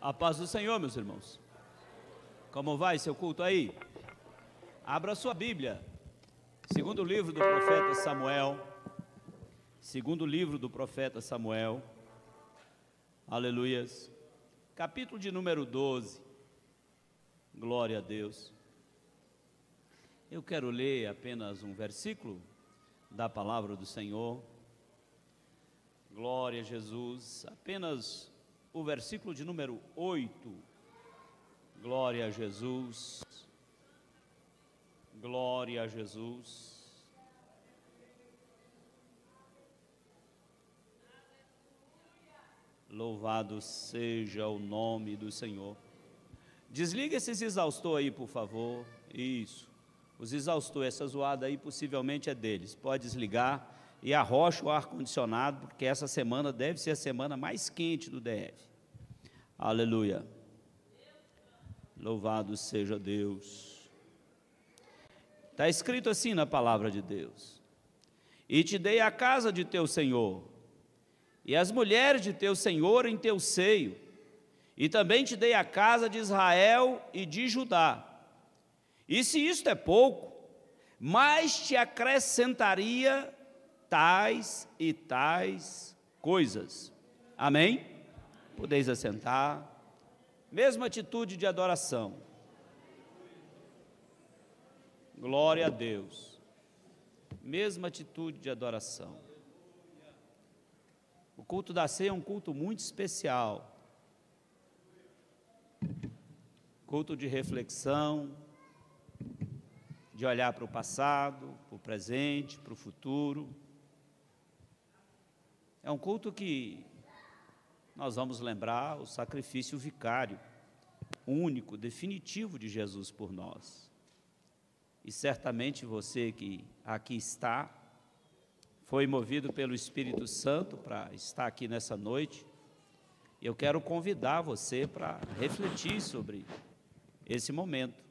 A paz do Senhor, meus irmãos. Como vai seu culto aí? Abra sua Bíblia. Segundo livro do profeta Samuel. Segundo livro do profeta Samuel. Aleluias. Capítulo de número 12. Glória a Deus. Eu quero ler apenas um versículo da palavra do Senhor. Glória a Jesus. Apenas o versículo de número 8, glória a Jesus, glória a Jesus. Louvado seja o nome do Senhor. Desliga esses exaustor aí, por favor. Isso, os exaustor, essa zoada aí possivelmente é deles. Pode desligar e arrocha o ar-condicionado, porque essa semana deve ser a semana mais quente do DF. Aleluia. Louvado seja Deus. Está escrito assim na palavra de Deus: e te dei a casa de teu Senhor, e as mulheres de teu Senhor em teu seio, e também te dei a casa de Israel e de Judá. E se isto é pouco, mais te acrescentaria tais e tais coisas. Amém? Podeis assentar. Mesma atitude de adoração. Glória a Deus. Mesma atitude de adoração. O culto da ceia é um culto muito especial. Culto de reflexão, de olhar para o passado, para o presente, para o futuro. É um culto que nós vamos lembrar o sacrifício vicário, único, definitivo de Jesus por nós. E certamente você que aqui está, foi movido pelo Espírito Santo para estar aqui nessa noite. Eu quero convidar você para refletir sobre esse momento.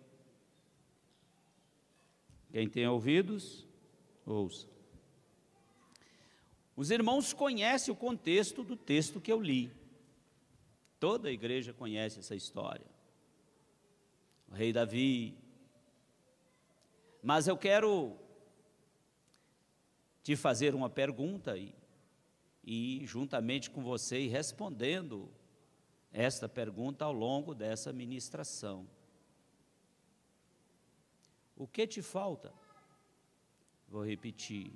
Quem tem ouvidos, ouça. Os irmãos conhecem o contexto do texto que eu li. Toda a igreja conhece essa história. O rei Davi. Mas eu quero te fazer uma pergunta e juntamente com você ir respondendo esta pergunta ao longo dessa ministração. O que te falta? Vou repetir.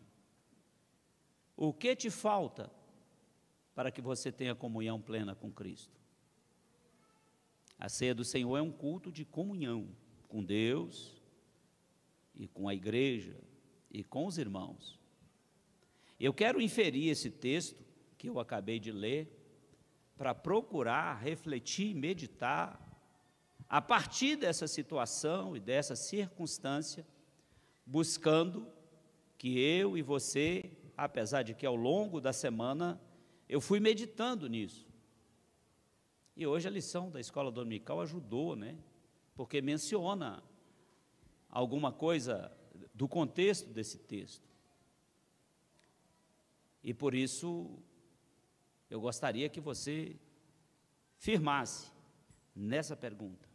O que te falta para que você tenha comunhão plena com Cristo? A ceia do Senhor é um culto de comunhão com Deus e com a igreja e com os irmãos. Eu quero inferir esse texto que eu acabei de ler para procurar refletir e meditar a partir dessa situação e dessa circunstância, buscando que eu e você, apesar de que ao longo da semana eu fui meditando nisso. E hoje a lição da escola dominical ajudou, né? Porque menciona alguma coisa do contexto desse texto. E por isso eu gostaria que você firmasse nessa pergunta.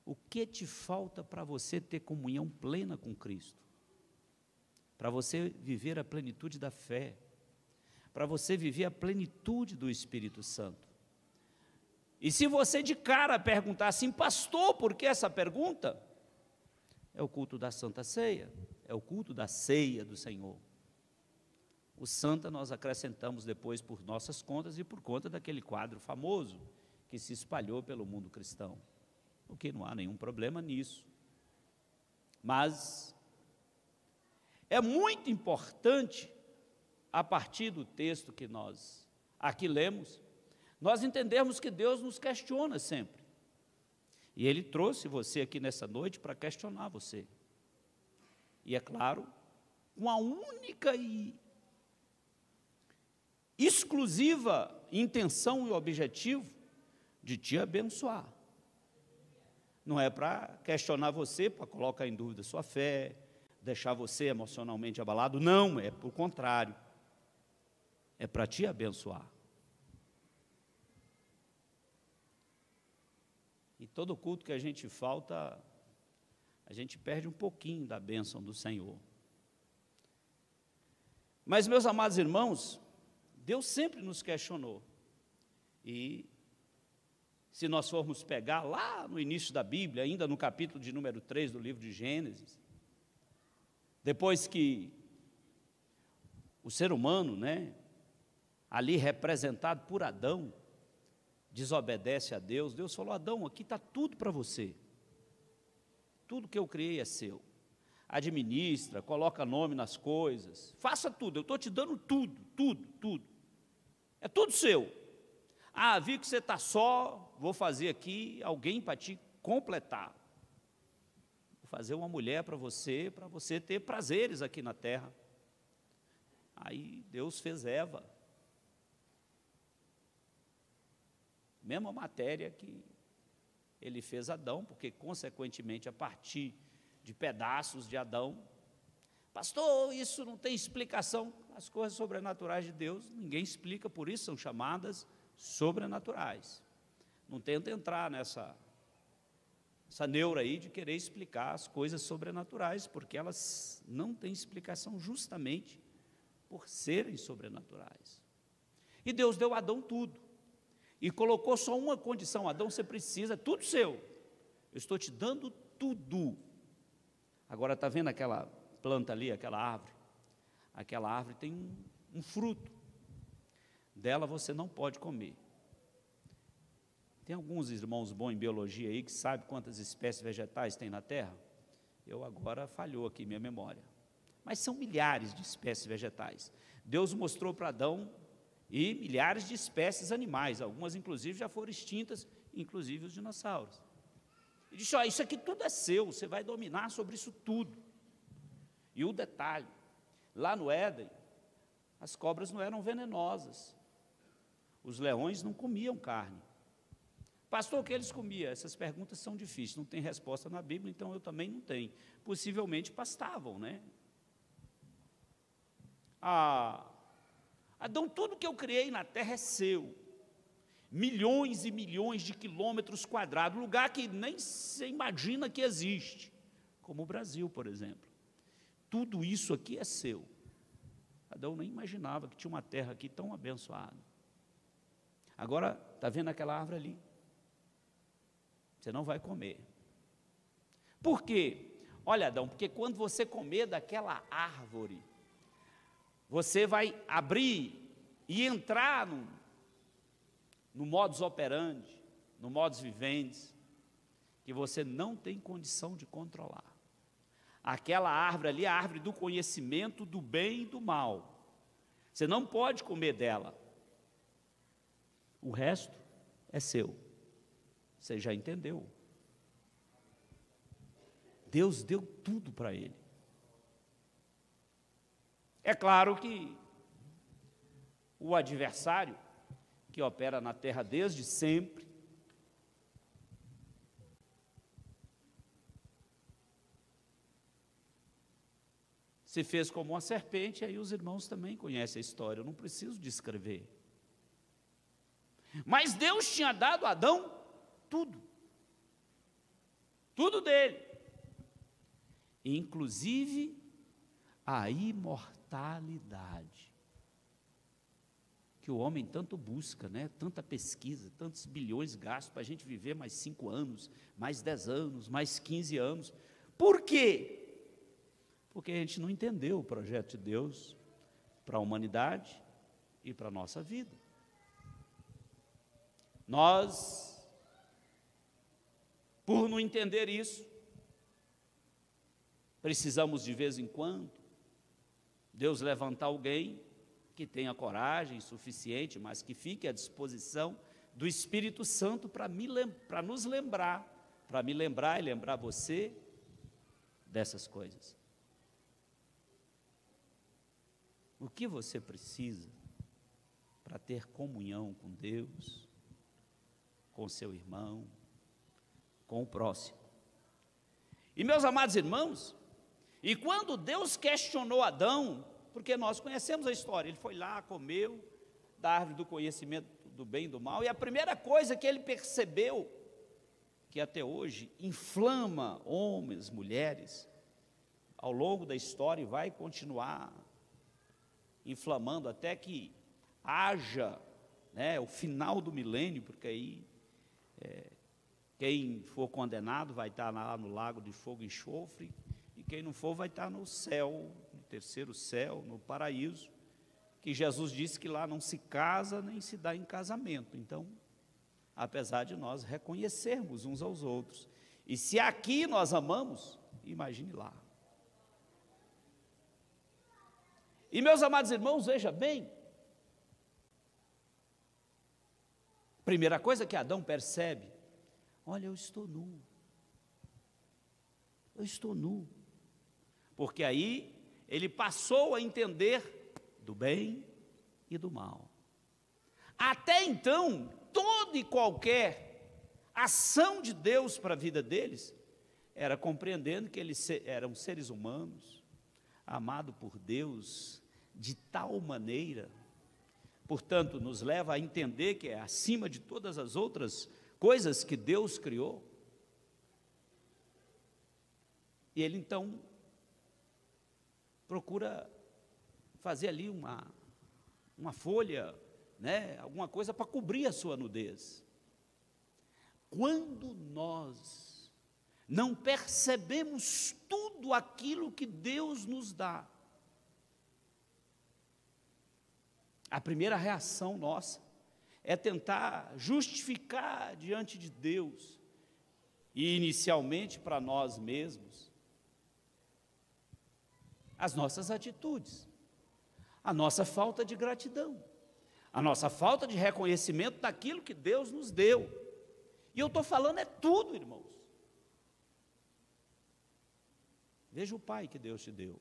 O que te falta para você ter comunhão plena com Cristo? Para você viver a plenitude da fé, para você viver a plenitude do Espírito Santo. E se você de cara perguntar assim, pastor, por que essa pergunta? É o culto da Santa Ceia, é o culto da ceia do Senhor. O Santa nós acrescentamos depois por nossas contas e por conta daquele quadro famoso que se espalhou pelo mundo cristão, porque não há nenhum problema nisso. Mas é muito importante, a partir do texto que nós aqui lemos, nós entendermos que Deus nos questiona sempre. E Ele trouxe você aqui nessa noite para questionar você. E é claro, com a única e exclusiva intenção e objetivo de te abençoar. Não é para questionar você, para colocar em dúvida sua fé, deixar você emocionalmente abalado, não, é por contrário. É para te abençoar. E todo culto que a gente falta, a gente perde um pouquinho da bênção do Senhor. Mas, meus amados irmãos, Deus sempre nos questionou. E se nós formos pegar lá no início da Bíblia, ainda no capítulo de número 3 do livro de Gênesis, depois que o ser humano, ali representado por Adão, desobedece a Deus, Deus falou: Adão, aqui está tudo para você, tudo que eu criei é seu, administra, coloca nome nas coisas, faça tudo, eu estou te dando tudo, é tudo seu. Vi que você está só, vou fazer aqui alguém para te completar, vou fazer uma mulher para você ter prazeres aqui na terra. Aí Deus fez Eva, mesma matéria que ele fez Adão, porque consequentemente a partir de pedaços de Adão, pastor, isso não tem explicação. As coisas sobrenaturais de Deus, ninguém explica, por isso são chamadas sobrenaturais. Não tenta entrar nessa neura aí de querer explicar as coisas sobrenaturais, porque elas não têm explicação justamente por serem sobrenaturais. E Deus deu a Adão tudo, e colocou só uma condição: Adão, você precisa, tudo seu, eu estou te dando tudo. Agora, está vendo aquela planta ali, aquela árvore tem um fruto, dela você não pode comer. Tem alguns irmãos bons em biologia aí que sabem quantas espécies vegetais tem na terra? Eu agora falhou aqui minha memória, mas são milhares de espécies vegetais. Deus mostrou para Adão e milhares de espécies animais, algumas inclusive já foram extintas, inclusive os dinossauros. Ele disse: isso aqui tudo é seu, você vai dominar sobre isso tudo. E o detalhe, lá no Éden, as cobras não eram venenosas, os leões não comiam carne. Pastor, o que eles comiam? Essas perguntas são difíceis, não tem resposta na Bíblia, então eu também não tenho. Possivelmente pastavam, Adão, tudo que eu criei na terra é seu. Milhões e milhões de quilômetros quadrados, lugar que nem se imagina que existe, como o Brasil, por exemplo. Tudo isso aqui é seu. Adão nem imaginava que tinha uma terra aqui tão abençoada. Agora, está vendo aquela árvore ali? Você não vai comer. Por quê? Olha, Adão, porque quando você comer daquela árvore, você vai abrir e entrar no modus operandi, no modus vivendi, que você não tem condição de controlar. Aquela árvore ali é a árvore do conhecimento do bem e do mal. Você não pode comer dela. O resto é seu. Você já entendeu? Deus deu tudo para ele. É claro que o adversário, que opera na terra desde sempre, se fez como uma serpente, aí os irmãos também conhecem a história, eu não preciso descrever. Mas Deus tinha dado a Adão tudo dele, inclusive a imortalidade, que o homem tanto busca, tanta pesquisa, tantos bilhões gastos para a gente viver mais 5 anos, mais 10 anos, mais 15 anos. Por quê? Porque a gente não entendeu o projeto de Deus para a humanidade e para a nossa vida. Nós, por não entender isso, precisamos de vez em quando, Deus levantar alguém que tenha coragem suficiente, mas que fique à disposição do Espírito Santo para nos lembrar, para me lembrar e lembrar você dessas coisas. O que você precisa para ter comunhão com Deus, com seu irmão, com o próximo? E meus amados irmãos, e quando Deus questionou Adão, porque nós conhecemos a história, ele foi lá, comeu da árvore do conhecimento do bem e do mal, e a primeira coisa que ele percebeu, que até hoje inflama homens, mulheres, ao longo da história e vai continuar inflamando até que haja, né, o final do milênio, porque aí quem for condenado vai estar lá no lago de fogo e enxofre, e quem não for vai estar no céu, no terceiro céu, no paraíso, que Jesus disse que lá não se casa nem se dá em casamento. Então, apesar de nós reconhecermos uns aos outros, e se aqui nós amamos, imagine lá. E meus amados irmãos, veja bem, primeira coisa que Adão percebe: olha, eu estou nu, porque aí ele passou a entender do bem e do mal. Até então, toda e qualquer ação de Deus para a vida deles era compreendendo que eles eram seres humanos, amados por Deus de tal maneira, portanto, nos leva a entender que é acima de todas as outras coisas que Deus criou. E ele então procura fazer ali uma folha, né, alguma coisa para cobrir a sua nudez. Quando nós não percebemos tudo aquilo que Deus nos dá, a primeira reação nossa é tentar justificar diante de Deus, e inicialmente para nós mesmos, as nossas atitudes, a nossa falta de gratidão, a nossa falta de reconhecimento daquilo que Deus nos deu. E eu estou falando é tudo, irmãos. Veja o pai que Deus te deu.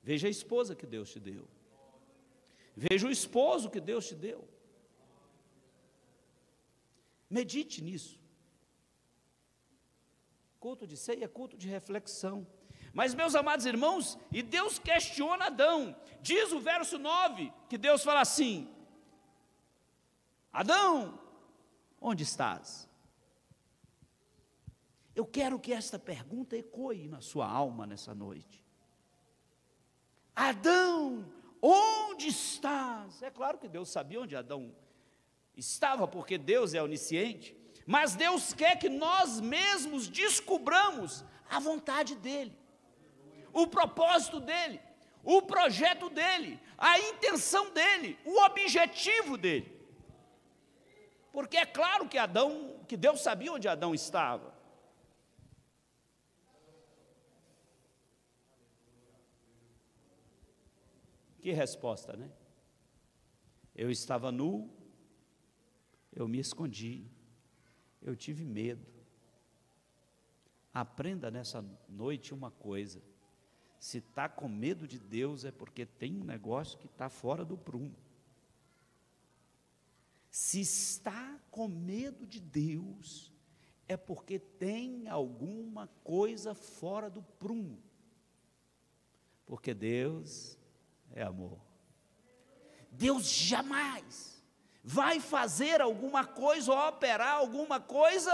Veja a esposa que Deus te deu. Veja o esposo que Deus te deu. Medite nisso. Culto de ceia é culto de reflexão. Mas, meus amados irmãos, e Deus questiona Adão. Diz o verso 9, que Deus fala assim: Adão, onde estás? Eu quero que esta pergunta ecoe na sua alma nessa noite. Adão, onde estás? É claro que Deus sabia onde Adão estava, porque Deus é onisciente, mas Deus quer que nós mesmos descubramos a vontade dEle, o propósito dEle, o projeto dEle, a intenção dEle, o objetivo dEle. Porque é claro que Deus sabia onde Adão estava. Que resposta, né? Eu estava nu, eu me escondi, eu tive medo. Aprenda nessa noite uma coisa: se está com medo de Deus é porque tem um negócio que está fora do prumo. Se está com medo de Deus é porque tem alguma coisa fora do prumo, porque Deus é amor. Deus jamais vai fazer alguma coisa ou operar alguma coisa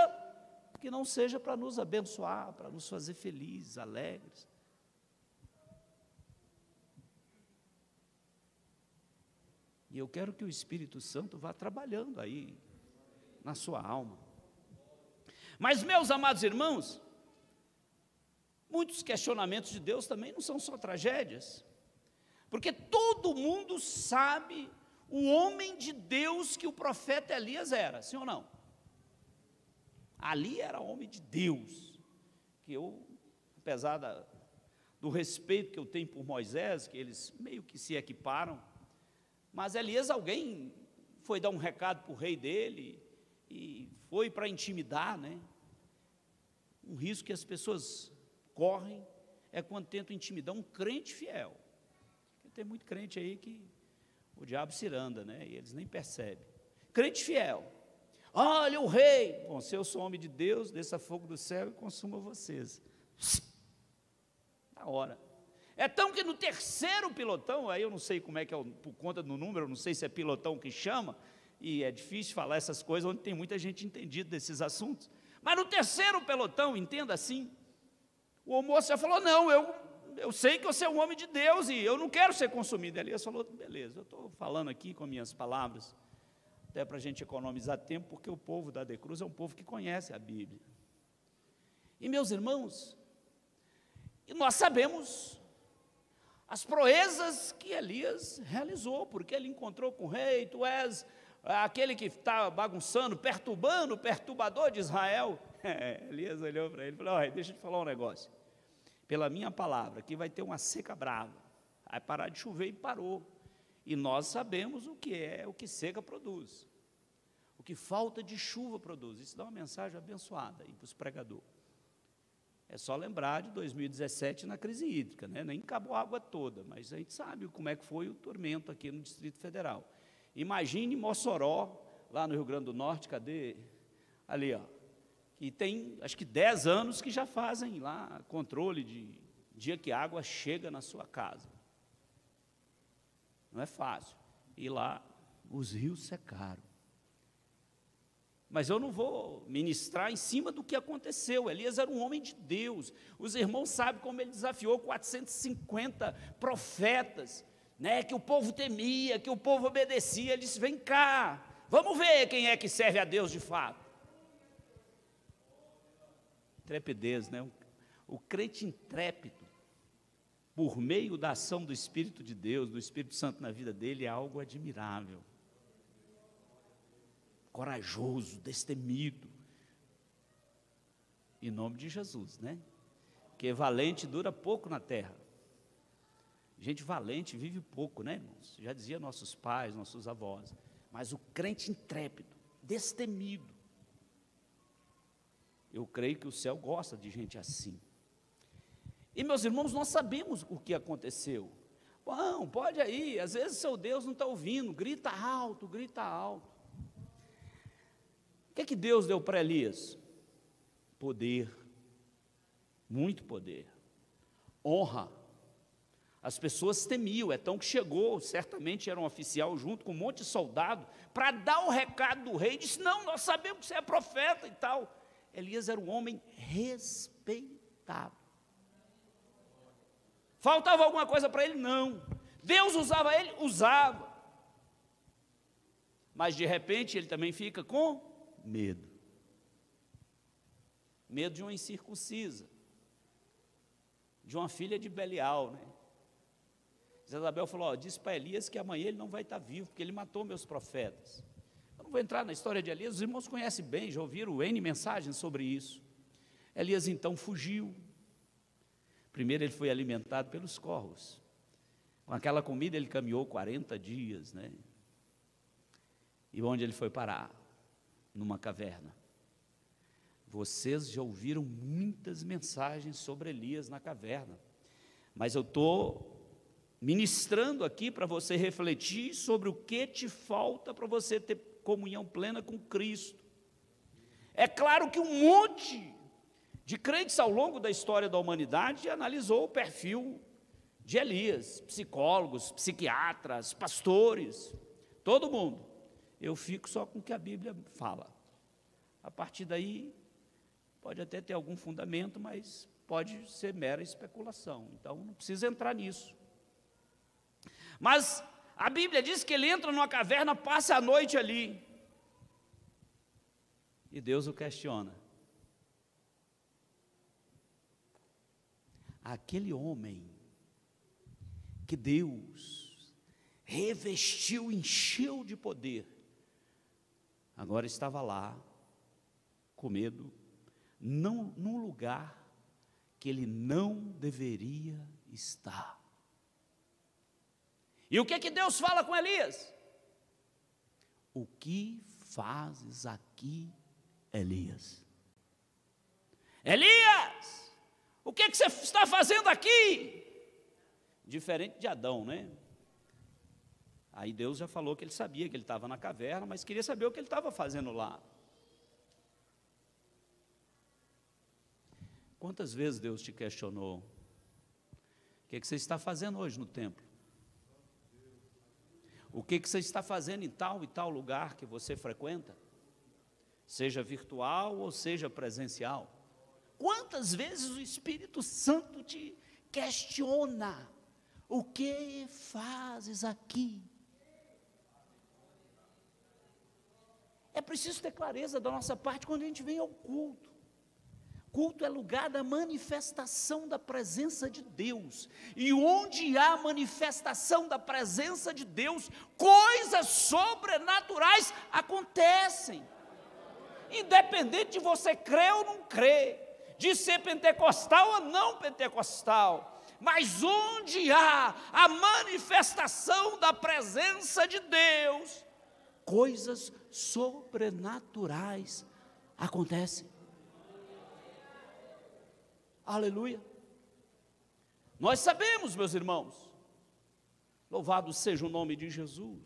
que não seja para nos abençoar, para nos fazer felizes, alegres. E eu quero que o Espírito Santo vá trabalhando aí na sua alma. Mas, meus amados irmãos, muitos questionamentos de Deus também não são só tragédias. Porque todo mundo sabe o homem de Deus que o profeta Elias era, sim ou não? Ali era homem de Deus, que eu, apesar do respeito que eu tenho por Moisés, que eles meio que se equiparam, mas Elias, alguém foi dar um recado para o rei dele, e foi para intimidar, né? Um risco que as pessoas correm é quando tentam intimidar um crente fiel. Tem muito crente aí que o diabo ciranda, né? E eles nem percebem. Crente fiel. Olha o rei. Bom, se eu sou homem de Deus, desça fogo do céu e consuma vocês. Na hora. É tão que no terceiro pilotão, aí eu não sei como é que é, por conta do número, eu não sei se é pilotão que chama, e é difícil falar essas coisas onde tem muita gente entendida desses assuntos. Mas no terceiro pelotão, entenda assim, o moço já falou, não, eu sei que você é um homem de Deus e eu não quero ser consumido. Elias falou, beleza, eu estou falando aqui com minhas palavras, até para a gente economizar tempo, porque o povo da De Cruz é um povo que conhece a Bíblia. E meus irmãos, nós sabemos as proezas que Elias realizou, porque ele encontrou com o rei, tu és aquele que está bagunçando, perturbando, o perturbador de Israel. Elias olhou para ele e falou, olha, deixa eu te falar um negócio, pela minha palavra, aqui vai ter uma seca brava, vai parar de chover, e parou, e nós sabemos o que seca produz, o que falta de chuva produz. Isso dá uma mensagem abençoada aí para os pregadores. É só lembrar de 2017 na crise hídrica, né? Nem acabou a água toda, mas a gente sabe como é que foi o tormento aqui no Distrito Federal. Imagine Mossoró, lá no Rio Grande do Norte, cadê? Ali, ó, que tem, acho que 10 anos que já fazem lá controle de dia que a água chega na sua casa. Não é fácil. E lá os rios secaram. Mas eu não vou ministrar em cima do que aconteceu. Elias era um homem de Deus. Os irmãos sabem como ele desafiou 450 profetas, né, que o povo temia, que o povo obedecia. Ele disse, vem cá, vamos ver quem é que serve a Deus de fato. Intrepidez, né? O crente intrépido, por meio da ação do Espírito de Deus, do Espírito Santo na vida dele, é algo admirável. Corajoso, destemido, em nome de Jesus, né? Porque valente dura pouco na terra. Gente valente vive pouco, né, irmãos? Já dizia nossos pais, nossos avós. Mas o crente intrépido, destemido, eu creio que o céu gosta de gente assim. E meus irmãos, nós sabemos o que aconteceu. Bom, pode aí, às vezes seu Deus não está ouvindo, grita alto, grita alto. O que Deus deu para Elias? Poder, muito poder, honra. As pessoas temiam, é tão que chegou, certamente era um oficial junto com um monte de soldado, para dar o recado do rei, disse, não, nós sabemos que você é profeta e tal. Elias era um homem respeitado. Faltava alguma coisa para ele? Não. Deus usava ele? Usava. Mas de repente ele também fica com medo. Medo de uma incircuncisa, de uma filha de Belial, né? Jezabel falou, diz para Elias que amanhã ele não vai estar vivo, porque ele matou meus profetas. Eu não vou entrar na história de Elias, os irmãos conhecem bem, já ouviram N mensagens sobre isso. Elias então fugiu. Primeiro ele foi alimentado pelos corvos. Com aquela comida ele caminhou 40 dias, né? E onde ele foi parar? Numa caverna. Vocês já ouviram muitas mensagens sobre Elias na caverna, mas eu estou ministrando aqui para você refletir sobre o que te falta para você ter comunhão plena com Cristo. É claro que um monte de crentes ao longo da história da humanidade analisou o perfil de Elias, psicólogos, psiquiatras, pastores, todo mundo. Eu fico só com o que a Bíblia fala. A partir daí, pode até ter algum fundamento, mas pode ser mera especulação. Então, não precisa entrar nisso. Mas a Bíblia diz que ele entra numa caverna, passa a noite ali. E Deus o questiona. Aquele homem que Deus revestiu, encheu de poder, agora estava lá, com medo, não, num lugar que ele não deveria estar. E o que Deus fala com Elias? O que fazes aqui, Elias? Elias, o que você está fazendo aqui? Diferente de Adão, né? Aí Deus já falou que ele sabia que ele estava na caverna, mas queria saber o que ele estava fazendo lá. Quantas vezes Deus te questionou? O que você está fazendo hoje no templo? O que você está fazendo em tal e tal lugar que você frequenta? Seja virtual ou seja presencial. Quantas vezes o Espírito Santo te questiona? O que fazes aqui? É preciso ter clareza da nossa parte quando a gente vem ao culto. Culto é lugar da manifestação da presença de Deus. E onde há manifestação da presença de Deus, coisas sobrenaturais acontecem. Independente de você crer ou não crer, de ser pentecostal ou não pentecostal, mas onde há a manifestação da presença de Deus, coisas sobrenaturais acontecem. Aleluia. Nós sabemos, meus irmãos, louvado seja o nome de Jesus.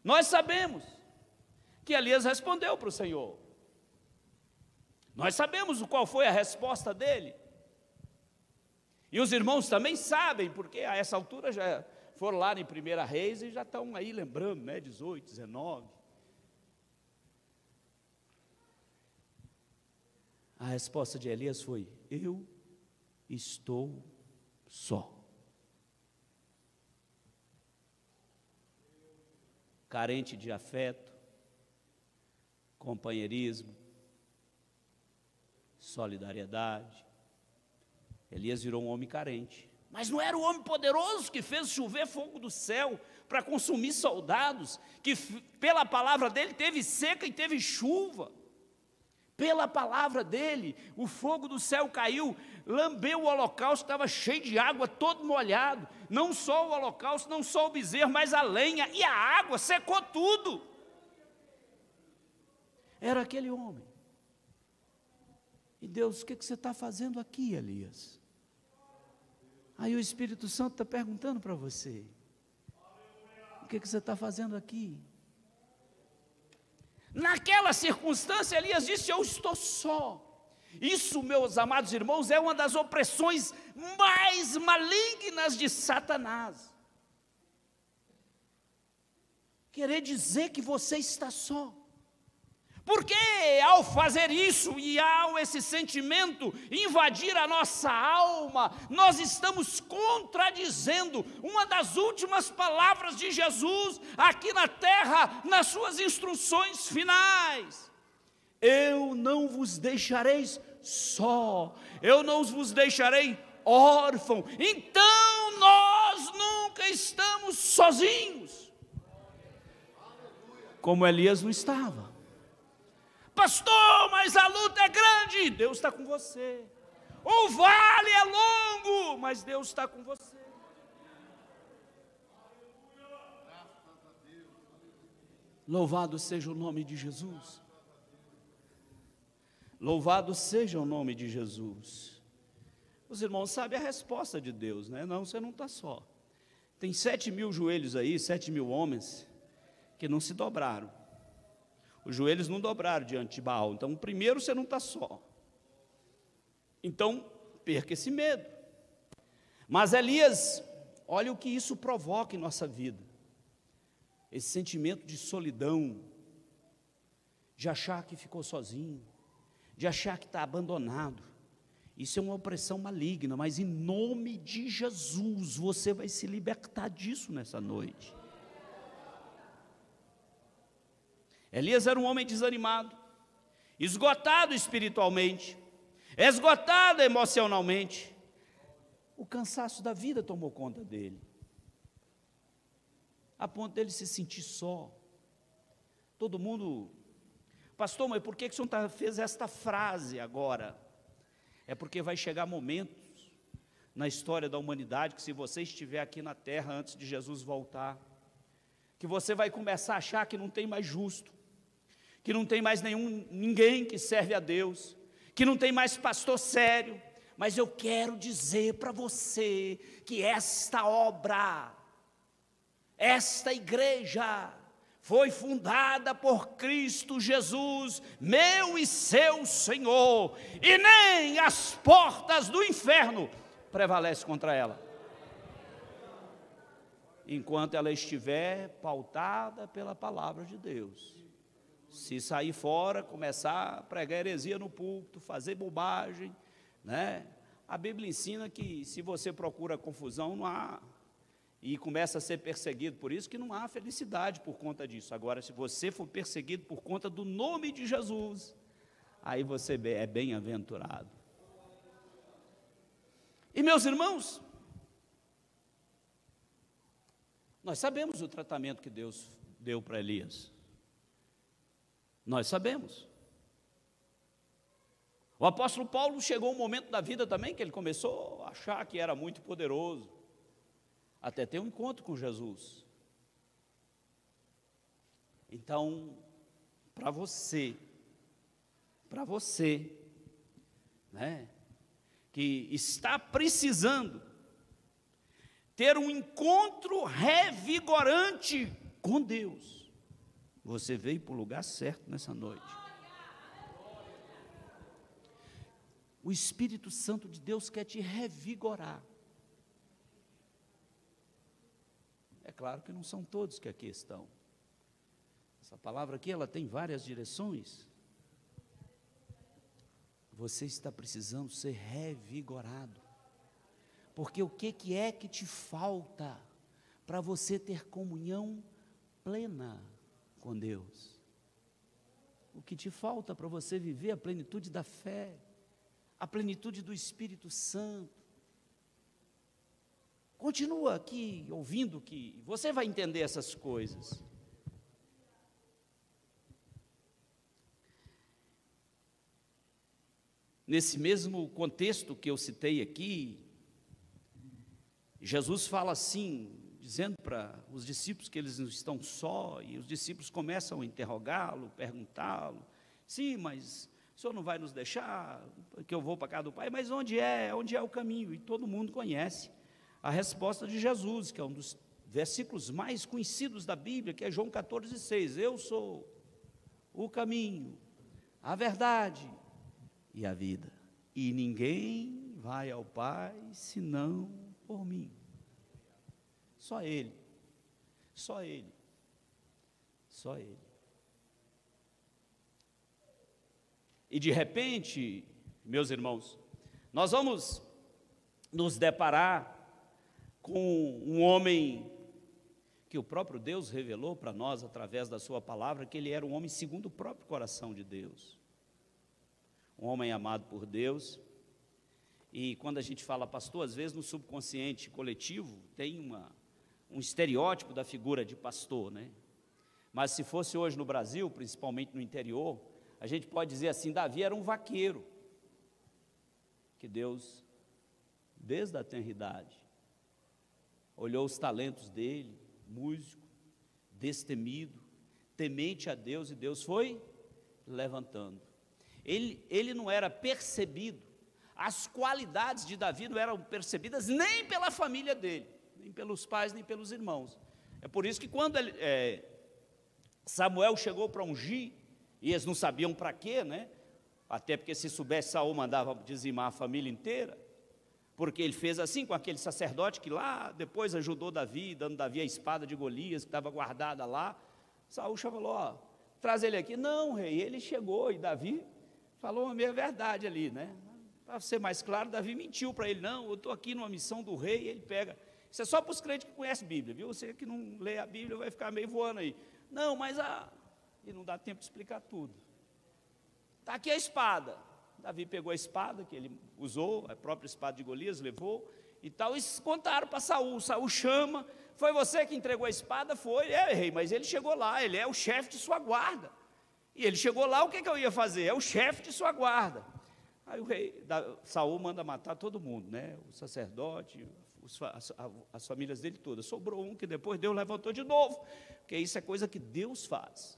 Nós sabemos que Elias respondeu para o Senhor. Nós sabemos qual foi a resposta dele. E os irmãos também sabem, porque a essa altura já foram lá em 1 Reis e já estão aí lembrando, né, 18, 19. A resposta de Elias foi: eu estou só. Carente de afeto, companheirismo, solidariedade. Elias virou um homem carente. Mas não era o homem poderoso que fez chover fogo do céu para consumir soldados, que pela palavra dele teve seca e teve chuva. Pela palavra dele, o fogo do céu caiu, lambeu o holocausto, estava cheio de água, todo molhado. Não só o holocausto, não só o bezerro, mas a lenha e a água, secou tudo. Era aquele homem. E Deus, o que você está fazendo aqui, Elias? Aí o Espírito Santo está perguntando para você: o que você está fazendo aqui? Naquela circunstância, Elias disse: eu estou só. Isso, meus amados irmãos, é uma das opressões mais malignas de Satanás. Querer dizer que você está só. Porque ao fazer isso e ao esse sentimento invadir a nossa alma, nós estamos contradizendo uma das últimas palavras de Jesus aqui na terra, nas suas instruções finais. Eu não vos deixareis só, eu não vos deixarei órfão. Então nós nunca estamos sozinhos, como Elias não estava. Pastor, mas a luta é grande. Deus está com você. O vale é longo, mas Deus está com você. Louvado seja o nome de Jesus. Louvado seja o nome de Jesus. Os irmãos sabem a resposta de Deus, né? Não, você não está só. Tem 7.000 joelhos aí, 7.000 homens que não se dobraram. Os joelhos não dobraram diante de Baal. Então, primeiro, você não está só. Então, perca esse medo. Mas Elias, olha o que isso provoca em nossa vida. Esse sentimento de solidão, de achar que ficou sozinho, de achar que está abandonado. Isso é uma opressão maligna, mas em nome de Jesus, você vai se libertar disso nessa noite. Elias era um homem desanimado, esgotado espiritualmente, esgotado emocionalmente. O cansaço da vida tomou conta dele, a ponto dele se sentir só. Todo mundo: pastor, mas por que o senhor fez esta frase agora? É porque vai chegar momentos na história da humanidade que, se você estiver aqui na terra antes de Jesus voltar, que você vai começar a achar que não tem mais justo, que não tem mais ninguém que serve a Deus, que não tem mais pastor sério. Mas eu quero dizer para você que esta obra, esta igreja, foi fundada por Cristo Jesus, meu e seu Senhor, e nem as portas do inferno prevalecem contra ela. enquanto ela estiver pautada pela palavra de Deus. Se sair fora, começar a pregar heresia no púlpito, fazer bobagem, né? A Bíblia ensina que se você procura confusão, não há, e começa a ser perseguido por isso, que não há felicidade por conta disso. Agora, se você for perseguido por conta do nome de Jesus, aí você é bem-aventurado. E meus irmãos, nós sabemos o tratamento que Deus deu para Elias. Nós sabemos. O apóstolo Paulo chegou um momento da vida também que ele começou a achar que era muito poderoso, até ter um encontro com Jesus. Então, para você, né, que está precisando ter um encontro revigorante com Deus, você veio para o lugar certo nessa noite. O Espírito Santo de Deus quer te revigorar. É claro que não são todos que aqui estão. Essa palavra aqui, ela tem várias direções. Você está precisando ser revigorado. Porque o que é que te falta para você ter comunhão plena com Deus? O que te falta para você viver a plenitude da fé, a plenitude do Espírito Santo? Continua aqui ouvindo que você vai entender essas coisas. Nesse mesmo contexto que eu citei aqui, Jesus fala assim, dizendo para os discípulos que eles não estão só, e os discípulos começam a interrogá-lo, perguntá-lo: sim, mas o senhor não vai nos deixar, que eu vou para a casa do Pai? Mas onde é o caminho? E todo mundo conhece a resposta de Jesus, que é um dos versículos mais conhecidos da Bíblia, que é João 14,6. Eu sou o caminho, a verdade e a vida, e ninguém vai ao Pai senão por mim. Só Ele, só Ele, só Ele. E de repente, meus irmãos, nós vamos nos deparar com um homem que o próprio Deus revelou para nós através da sua palavra, que ele era um homem segundo o próprio coração de Deus, um homem amado por Deus. E quando a gente fala pastor, às vezes no subconsciente coletivo tem um estereótipo da figura de pastor, né? Mas se fosse hoje no Brasil, principalmente no interior, a gente pode dizer assim: Davi era um vaqueiro, que Deus, desde a tenridade, olhou os talentos dele, músico, destemido, temente a Deus, e Deus foi levantando. Ele não era percebido, as qualidades de Davi não eram percebidas nem pela família dele, nem pelos pais, nem pelos irmãos. É por isso que quando Samuel chegou para ungir, e eles não sabiam para quê, né? Até porque se soubesse, Saul mandava dizimar a família inteira, porque ele fez assim com aquele sacerdote que lá depois ajudou Davi, dando Davi a espada de Golias, que estava guardada lá. Saul falou: ó, traz ele aqui. Não, rei, ele chegou, e Davi falou a meia verdade ali, né? Para ser mais claro, Davi mentiu para ele: não, eu estou aqui numa missão do rei. E ele pega, isso é só para os crentes que conhecem a Bíblia, viu? Você que não lê a Bíblia vai ficar meio voando aí. Não, mas e não dá tempo de explicar tudo. Está aqui a espada. Davi pegou a espada que ele usou, a própria espada de Golias, levou e tal, e contaram para Saul. Saul chama: foi você que entregou a espada? Foi. Rei, mas ele chegou lá, ele é o chefe de sua guarda. E ele chegou lá, o que eu ia fazer? É o chefe de sua guarda. Aí o rei, Saul manda matar todo mundo, né? O sacerdote, as famílias dele todas. Sobrou um que depois Deus levantou de novo, porque isso é coisa que Deus faz.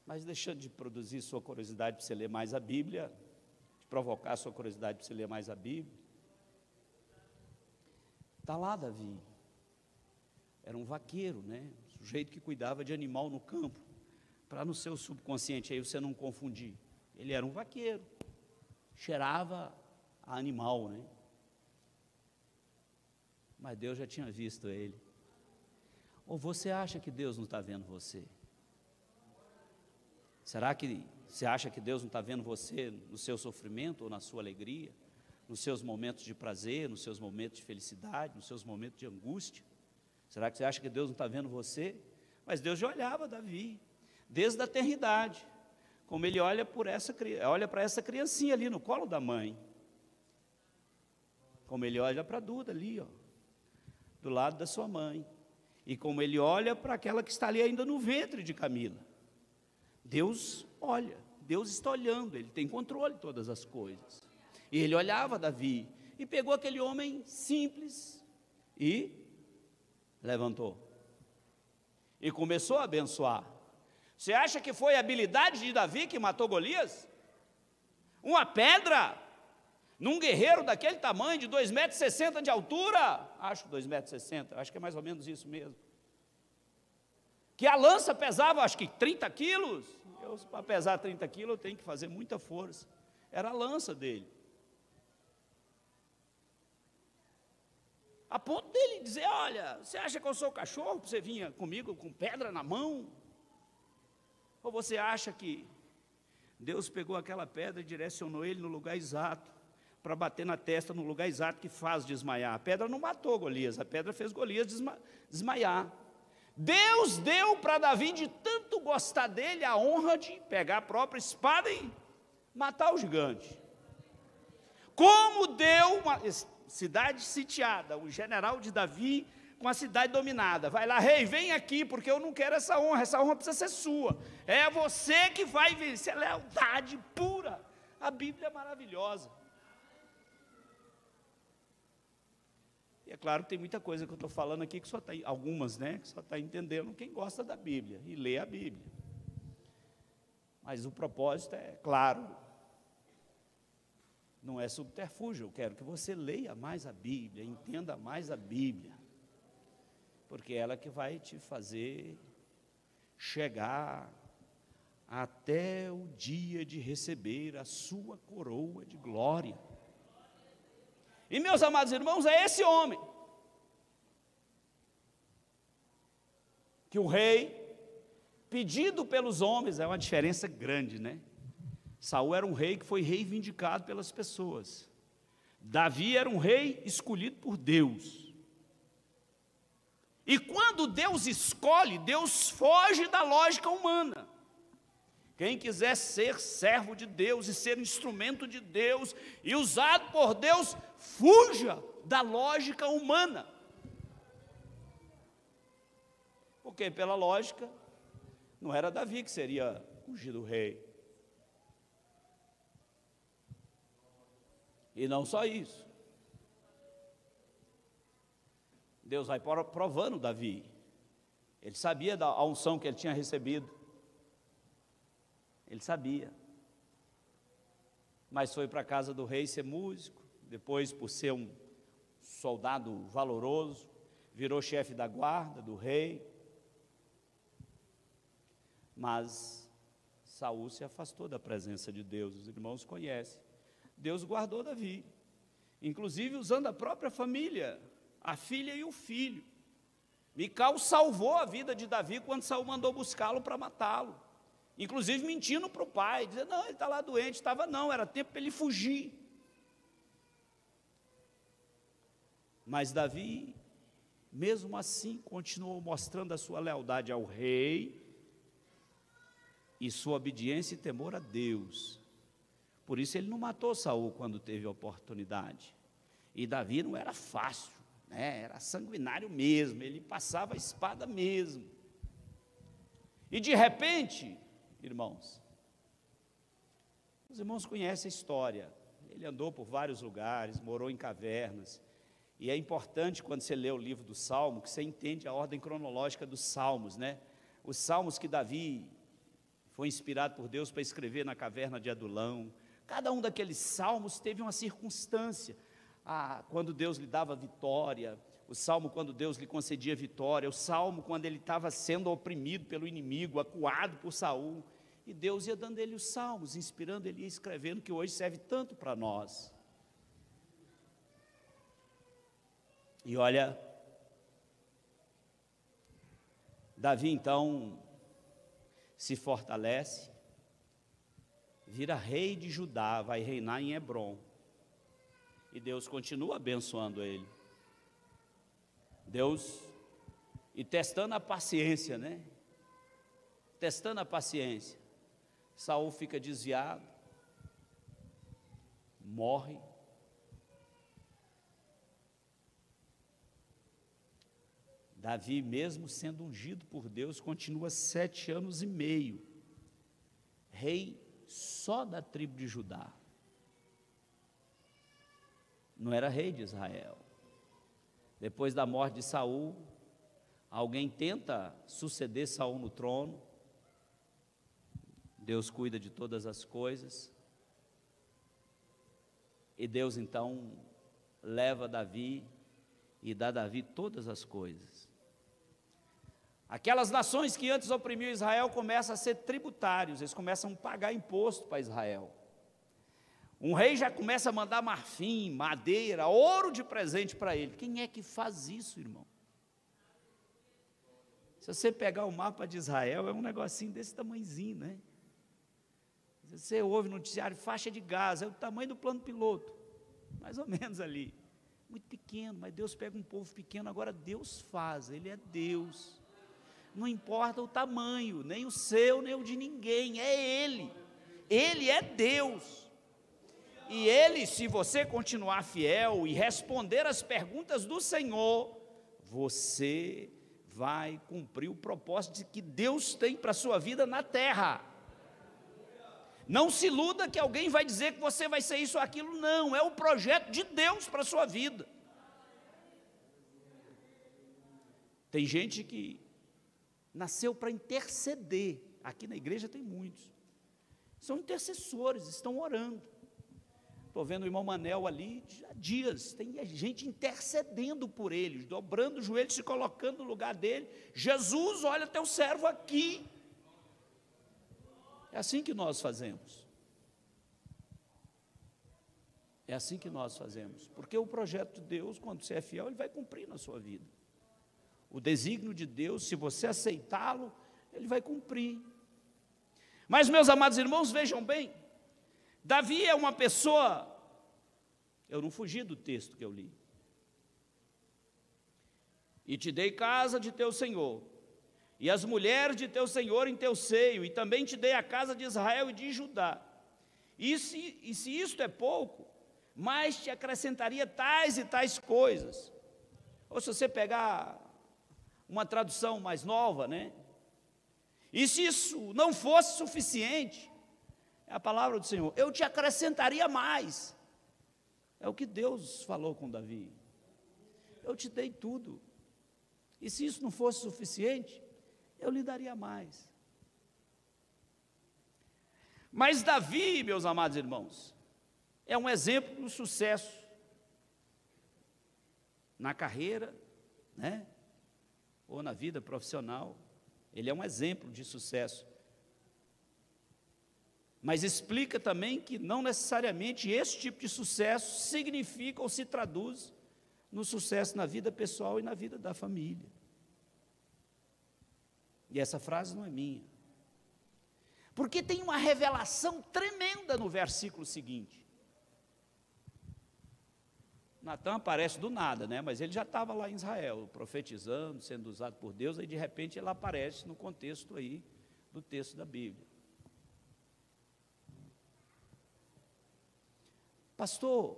Mas deixando de produzir sua curiosidade para você ler mais a Bíblia, de provocar sua curiosidade para você ler mais a Bíblia, está lá Davi, era um vaqueiro, né? Um sujeito que cuidava de animal no campo, para no seu subconsciente aí você não confundir, ele era um vaqueiro, cheirava a animal, né? mas Deus já tinha visto ele. Ou você acha que Deus não está vendo você? Será que você acha que Deus não está vendo você no seu sofrimento ou na sua alegria? Nos seus momentos de prazer, nos seus momentos de felicidade, nos seus momentos de angústia? Será que você acha que Deus não está vendo você? Mas Deus já olhava Davi, desde a eternidade, como ele olha para essa criancinha ali no colo da mãe, como ele olha para a Duda ali, ó, do lado da sua mãe, e como ele olha para aquela que está ali ainda no ventre de Camila. Deus olha, Deus está olhando, Ele tem controle de todas as coisas. E Ele olhava Davi, e pegou aquele homem simples, e levantou, e começou a abençoar. Você acha que foi a habilidade de Davi que matou Golias? Uma pedra, num guerreiro daquele tamanho, de 2,60 m de altura, acho 2,60 m, acho que é mais ou menos isso mesmo, que a lança pesava, acho que 30 quilos, para pesar 30 quilos eu tenho que fazer muita força, era a lança dele, a ponto dele dizer, olha, você acha que eu sou cachorro, você vinha comigo com pedra na mão? Ou você acha que Deus pegou aquela pedra e direcionou ele no lugar exato, para bater na testa no lugar exato que faz desmaiar? A pedra não matou Golias, a pedra fez Golias desmaiar. Deus deu para Davi, de tanto gostar dele, a honra de pegar a própria espada e matar o gigante. Como deu uma cidade sitiada, o general de Davi com a cidade dominada, vai lá, rei, vem aqui, porque eu não quero essa honra precisa ser sua, é você que vai vencer, lealdade pura. A Bíblia é maravilhosa. E é claro que tem muita coisa que eu estou falando aqui, que só está, algumas, né, que só está entendendo quem gosta da Bíblia e lê a Bíblia. Mas o propósito é claro, não é subterfúgio. Eu quero que você leia mais a Bíblia, entenda mais a Bíblia, porque é ela que vai te fazer chegar até o dia de receber a sua coroa de glória. E, meus amados irmãos, é esse homem que o rei, pedido pelos homens, é uma diferença grande, né? Saul era um rei que foi reivindicado pelas pessoas. Davi era um rei escolhido por Deus. E quando Deus escolhe, Deus foge da lógica humana. Quem quiser ser servo de Deus e ser instrumento de Deus e usado por Deus, fuja da lógica humana. Porque pela lógica, não era Davi que seria ungido rei. E não só isso. Deus vai provando Davi. Ele sabia da unção que ele tinha recebido. Ele sabia, mas foi para a casa do rei ser músico, depois, por ser um soldado valoroso, virou chefe da guarda do rei. Mas Saul se afastou da presença de Deus, os irmãos conhecem. Deus guardou Davi, inclusive usando a própria família, a filha e o filho. Mical salvou a vida de Davi quando Saul mandou buscá-lo para matá-lo. Inclusive mentindo para o pai, dizendo, não, ele está lá doente. Estava não, era tempo para ele fugir. Mas Davi, mesmo assim, continuou mostrando a sua lealdade ao rei e sua obediência e temor a Deus. Por isso ele não matou Saul quando teve a oportunidade. E Davi não era fácil, né? Era sanguinário mesmo, ele passava a espada mesmo. E de repente, irmãos, os irmãos conhecem a história, ele andou por vários lugares, morou em cavernas, e é importante quando você lê o livro do Salmo, que você entende a ordem cronológica dos salmos, né? Os salmos que Davi foi inspirado por Deus para escrever na caverna de Adulão, cada um daqueles salmos teve uma circunstância, quando Deus lhe dava vitória, o salmo quando Deus lhe concedia vitória, o salmo quando ele estava sendo oprimido pelo inimigo, acuado por Saul, e Deus ia dando ele os salmos, inspirando ele e escrevendo, que hoje serve tanto para nós. E olha, Davi então se fortalece, vira rei de Judá, vai reinar em Hebrom. E Deus continua abençoando ele. Deus, e testando a paciência, né? Testando a paciência. Saul fica desviado, morre. Davi, mesmo sendo ungido por Deus, continua 7 anos e meio, rei só da tribo de Judá. Não era rei de Israel. Depois da morte de Saul, alguém tenta suceder Saul no trono. Deus cuida de todas as coisas. E Deus então leva Davi e dá a Davi todas as coisas. Aquelas nações que antes oprimiam Israel começam a ser tributários, eles começam a pagar imposto para Israel. Um rei já começa a mandar marfim, madeira, ouro de presente para ele. Quem é que faz isso, irmão? Se você pegar o mapa de Israel, é um negocinho desse tamanhozinho, né? Você ouve no noticiário, faixa de Gaza, é o tamanho do plano piloto, mais ou menos ali. Muito pequeno, mas Deus pega um povo pequeno, agora Deus faz, Ele é Deus. Não importa o tamanho, nem o seu, nem o de ninguém, é Ele. Ele é Deus. E Ele, se você continuar fiel e responder as perguntas do Senhor, você vai cumprir o propósito que Deus tem para a sua vida na terra. Não se iluda que alguém vai dizer que você vai ser isso ou aquilo, não, é o projeto de Deus para a sua vida. Tem gente que nasceu para interceder, aqui na igreja tem muitos, são intercessores, estão orando. Estou vendo o irmão Manel ali, há dias, tem gente intercedendo por eles, dobrando o joelho, se colocando no lugar dele. Jesus, olha teu servo aqui. É assim que nós fazemos. É assim que nós fazemos, porque o projeto de Deus, quando você é fiel, Ele vai cumprir na sua vida. O desígnio de Deus, se você aceitá-lo, Ele vai cumprir. Mas, meus amados irmãos, vejam bem, Davi é uma pessoa, eu não fugi do texto que eu li. E te dei casa de teu Senhor, e as mulheres de teu Senhor em teu seio, e também te dei a casa de Israel e de Judá. E se isto é pouco, mais te acrescentaria tais e tais coisas. Ou se você pegar uma tradução mais nova, né? E se isso não fosse suficiente, é a palavra do Senhor, eu te acrescentaria mais. É o que Deus falou com Davi. Eu te dei tudo. E se isso não fosse suficiente, eu lhe daria mais. Mas Davi, meus amados irmãos, é um exemplo do sucesso na carreira, né? Ou na vida profissional. Ele é um exemplo de sucesso. Mas explica também que não necessariamente esse tipo de sucesso significa ou se traduz no sucesso na vida pessoal e na vida da família. E essa frase não é minha. Porque tem uma revelação tremenda no versículo seguinte. Natan aparece do nada, né? Mas ele já estava lá em Israel, profetizando, sendo usado por Deus, aí de repente ele aparece no contexto aí do texto da Bíblia. Pastor,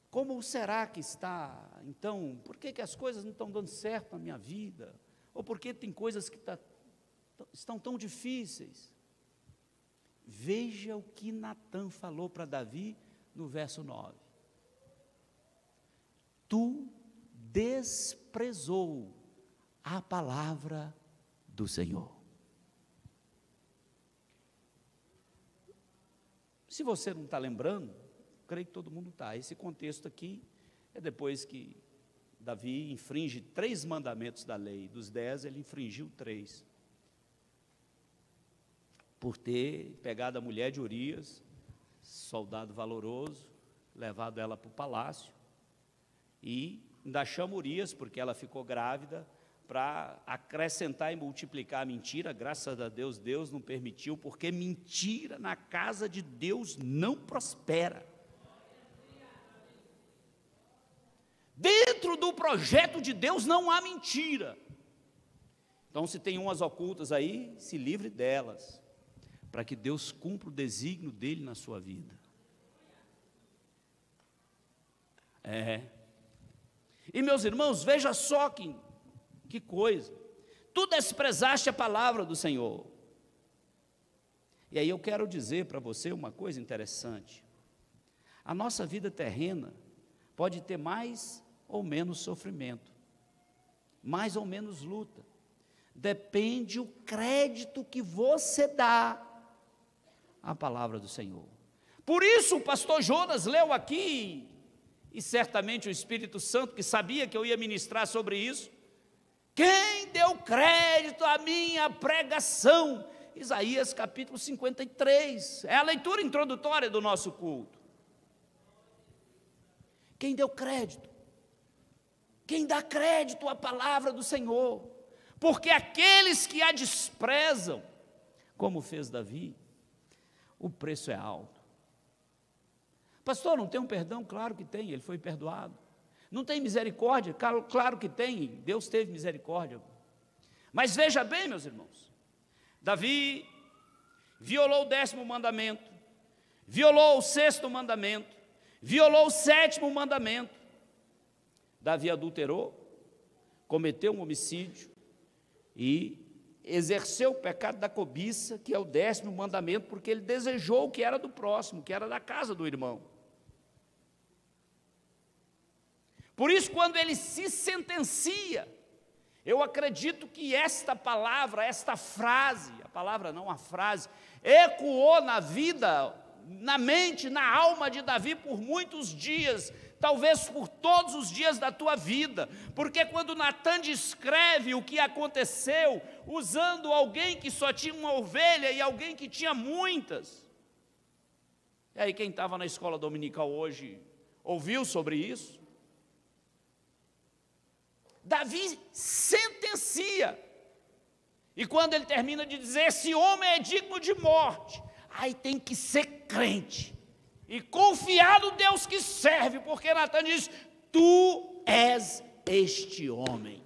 como será que está, então, por que as coisas não estão dando certo na minha vida? Ou por que tem coisas que estão tão difíceis? Veja o que Natan falou para Davi no verso 9. Tu desprezou a palavra do Senhor. Se você não está lembrando, creio que todo mundo está. Esse contexto aqui é depois que Davi infringe 3 mandamentos da lei. Dos 10, ele infringiu 3. Por ter pegado a mulher de Urias, soldado valoroso, levado ela para o palácio, e ainda chama Urias, porque ela ficou grávida, para acrescentar e multiplicar a mentira. Graças a Deus, Deus não permitiu, porque mentira na casa de Deus não prospera. Dentro do projeto de Deus não há mentira. Então, se tem umas ocultas aí, se livre delas, para que Deus cumpra o desígnio dele na sua vida. E meus irmãos, veja só que coisa. Tu desprezaste a palavra do Senhor. E aí eu quero dizer para você uma coisa interessante. A nossa vida terrena pode ter mais ou menos sofrimento, mais ou menos luta. Depende o crédito que você dá à palavra do Senhor. Por isso o pastor Jonas leu aqui, e certamente o Espírito Santo, que sabia que eu ia ministrar sobre isso, quem deu crédito à minha pregação? Isaías capítulo 53, é a leitura introdutória do nosso culto. Quem deu crédito? Quem dá crédito à palavra do Senhor? Porque aqueles que a desprezam, como fez Davi, o preço é alto. Pastor, não tem um perdão? Claro que tem, ele foi perdoado. Não tem misericórdia? Claro que tem, Deus teve misericórdia. Mas veja bem, meus irmãos, Davi violou o 10º mandamento, violou o 6º mandamento, violou o 7º mandamento. Davi adulterou, cometeu um homicídio e exerceu o pecado da cobiça, que é o 10º mandamento, porque ele desejou o que era do próximo, que era da casa do irmão. Por isso, quando ele se sentencia, eu acredito que esta palavra, esta frase, a palavra não, a frase, ecoou na vida, na mente, na alma de Davi por muitos dias, talvez por todos os dias da tua vida, porque quando Natan descreve o que aconteceu, usando alguém que só tinha uma ovelha e alguém que tinha muitas, e aí quem estava na escola dominical hoje, ouviu sobre isso? Davi sentencia, e quando ele termina de dizer, esse homem é digno de morte, aí tem que ser crente, e confiar no Deus que serve, porque Natan diz, tu és este homem.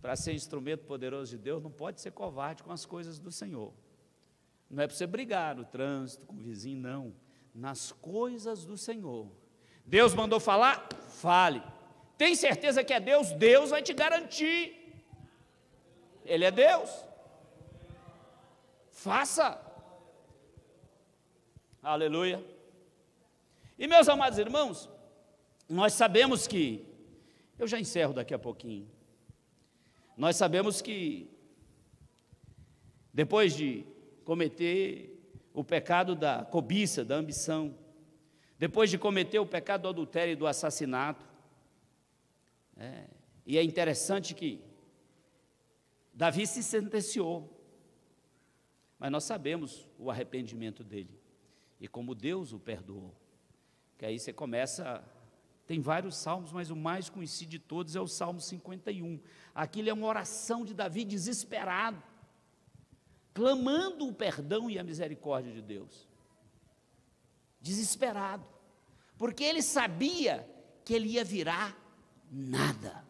Para ser instrumento poderoso de Deus, não pode ser covarde com as coisas do Senhor. Não é para você brigar no trânsito, com o vizinho, não. Nas coisas do Senhor. Deus mandou falar? Fale. Tem certeza que é Deus? Deus vai te garantir. Ele é Deus. Faça. Aleluia. E meus amados irmãos, nós sabemos que, eu já encerro daqui a pouquinho, nós sabemos que, depois de cometer o pecado da cobiça, da ambição, depois de cometer o pecado do adultério e do assassinato, e é interessante que Davi se sentenciou, mas nós sabemos o arrependimento dele, e como Deus o perdoou, que aí você começa, tem vários salmos, mas o mais conhecido de todos é o Salmo 51, aquilo é uma oração de Davi desesperado, clamando o perdão e a misericórdia de Deus, desesperado, porque ele sabia que ele ia virar nada.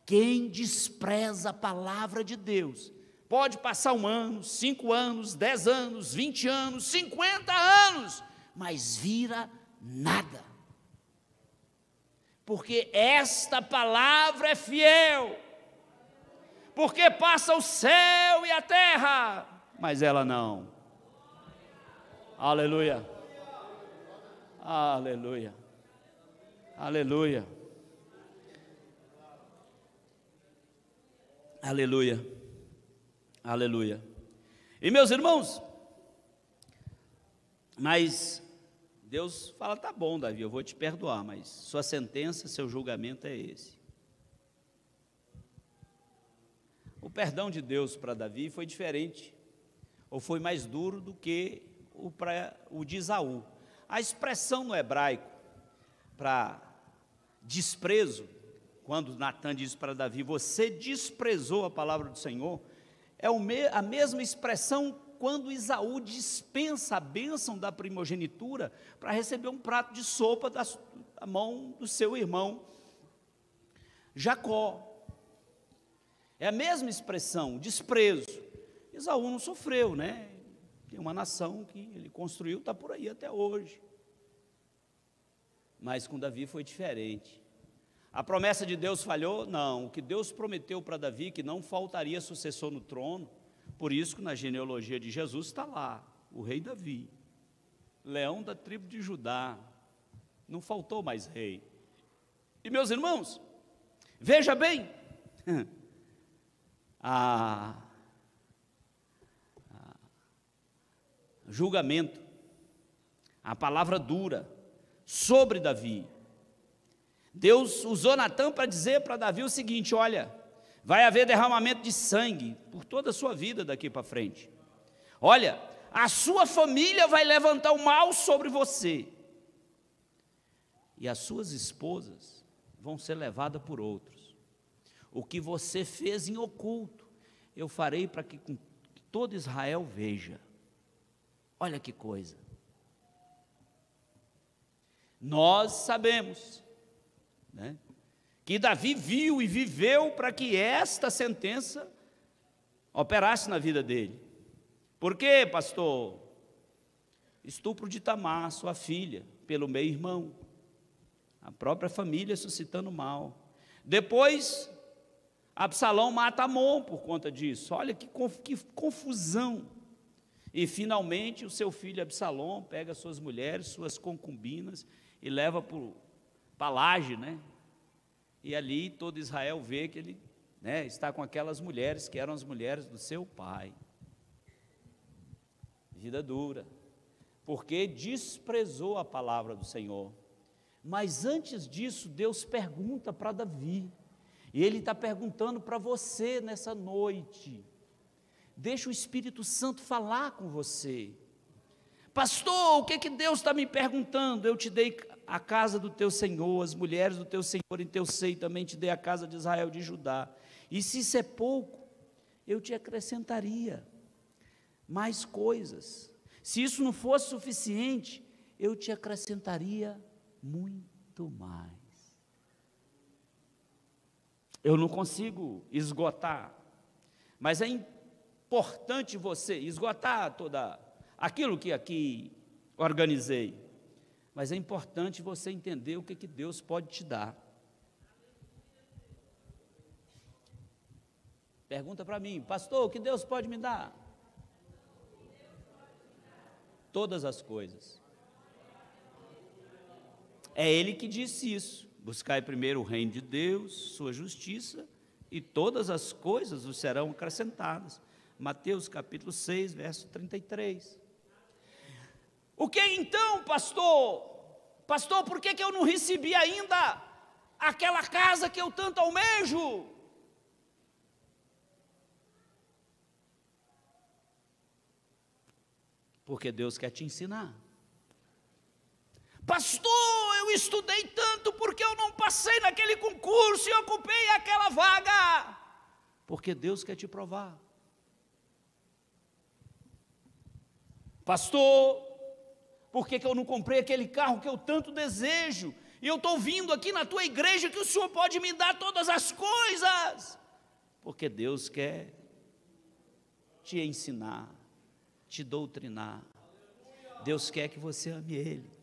Quem despreza a palavra de Deus, pode passar 1 ano, 5 anos, 10 anos, 20 anos, 50 anos, mas vira nada, porque esta palavra é fiel, porque passa o céu e a terra, mas ela não. Aleluia. Aleluia, aleluia, aleluia, aleluia. E meus irmãos, mas Deus fala, tá bom Davi, eu vou te perdoar, mas sua sentença, seu julgamento é esse. O perdão de Deus para Davi foi diferente, ou foi mais duro do que o de Esaú. A expressão no hebraico para desprezo, quando Natan diz para Davi, você desprezou a palavra do Senhor, é a mesma expressão quando Esaú dispensa a bênção da primogenitura para receber um prato de sopa da mão do seu irmão Jacó. É a mesma expressão, desprezo. Esaú não sofreu, né? Tem uma nação que ele construiu, está por aí até hoje. Mas com Davi foi diferente. A promessa de Deus falhou? Não. O que Deus prometeu para Davi, que não faltaria sucessor no trono, por isso que na genealogia de Jesus está lá, o rei Davi, leão da tribo de Judá, não faltou mais rei. E meus irmãos, veja bem, julgamento, a palavra dura sobre Davi. Deus usou Natan para dizer para Davi o seguinte: olha, vai haver derramamento de sangue por toda a sua vida daqui para frente. Olha, a sua família vai levantar o mal sobre você, e as suas esposas vão ser levadas por outros. O que você fez em oculto, eu farei para que todo Israel veja. Olha que coisa. Nós sabemos, né, que Davi viu e viveu para que esta sentença operasse na vida dele. Por quê, pastor? Estupro de Tamar, sua filha, pelo meio-irmão. A própria família suscitando mal. Depois, Absalão mata Amon por conta disso. Olha que confusão. E finalmente o seu filho Absalão pega suas mulheres, suas concubinas e leva para Palágio, né? E ali todo Israel vê que ele, né, está com aquelas mulheres que eram as mulheres do seu pai. Vida dura, porque desprezou a palavra do Senhor. Mas antes disso, Deus pergunta para Davi, e Ele está perguntando para você nessa noite. Deixa o Espírito Santo falar com você. Pastor, o que Deus está me perguntando? Eu te dei a casa do teu Senhor, as mulheres do teu Senhor em teu seio, também te dei a casa de Israel de Judá. E se isso é pouco, eu te acrescentaria mais coisas. Se isso não fosse suficiente, eu te acrescentaria muito mais. Eu não consigo esgotar, mas é importante você esgotar toda aquilo que aqui organizei, mas é importante você entender o que Deus pode te dar. Pergunta para mim, pastor, o que Deus pode me dar? Todas as coisas. É Ele que disse isso. Buscai primeiro o reino de Deus, sua justiça, e todas as coisas vos serão acrescentadas. Mateus capítulo 6, verso 33. O que então, pastor? Pastor, por que eu não recebi ainda aquela casa que eu tanto almejo? Porque Deus quer te ensinar. Pastor, eu estudei tanto porque eu não passei naquele concurso e ocupei aquela vaga. Porque Deus quer te provar. Pastor, por que eu não comprei aquele carro que eu tanto desejo? E eu estou vindo aqui na tua igreja que o Senhor pode me dar todas as coisas. Porque Deus quer te ensinar, te doutrinar. Deus quer que você ame Ele.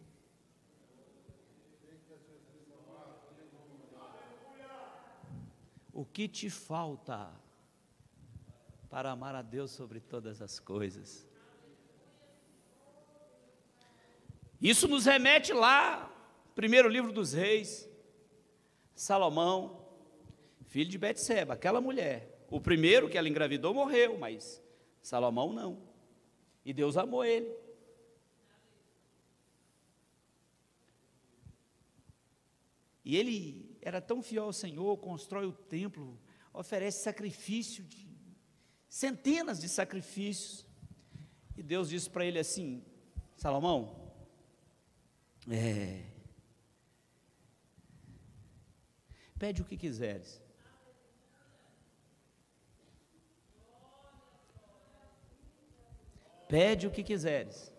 O que te falta para amar a Deus sobre todas as coisas? Isso nos remete lá, primeiro livro dos reis, Salomão, filho de Betseba, aquela mulher. O primeiro que ela engravidou morreu, mas Salomão não. E Deus amou ele. E ele era tão fiel ao Senhor, constrói o templo, oferece sacrifício, centenas de sacrifícios. E Deus disse para ele assim: Salomão, Pede o que quiseres. Pede o que quiseres.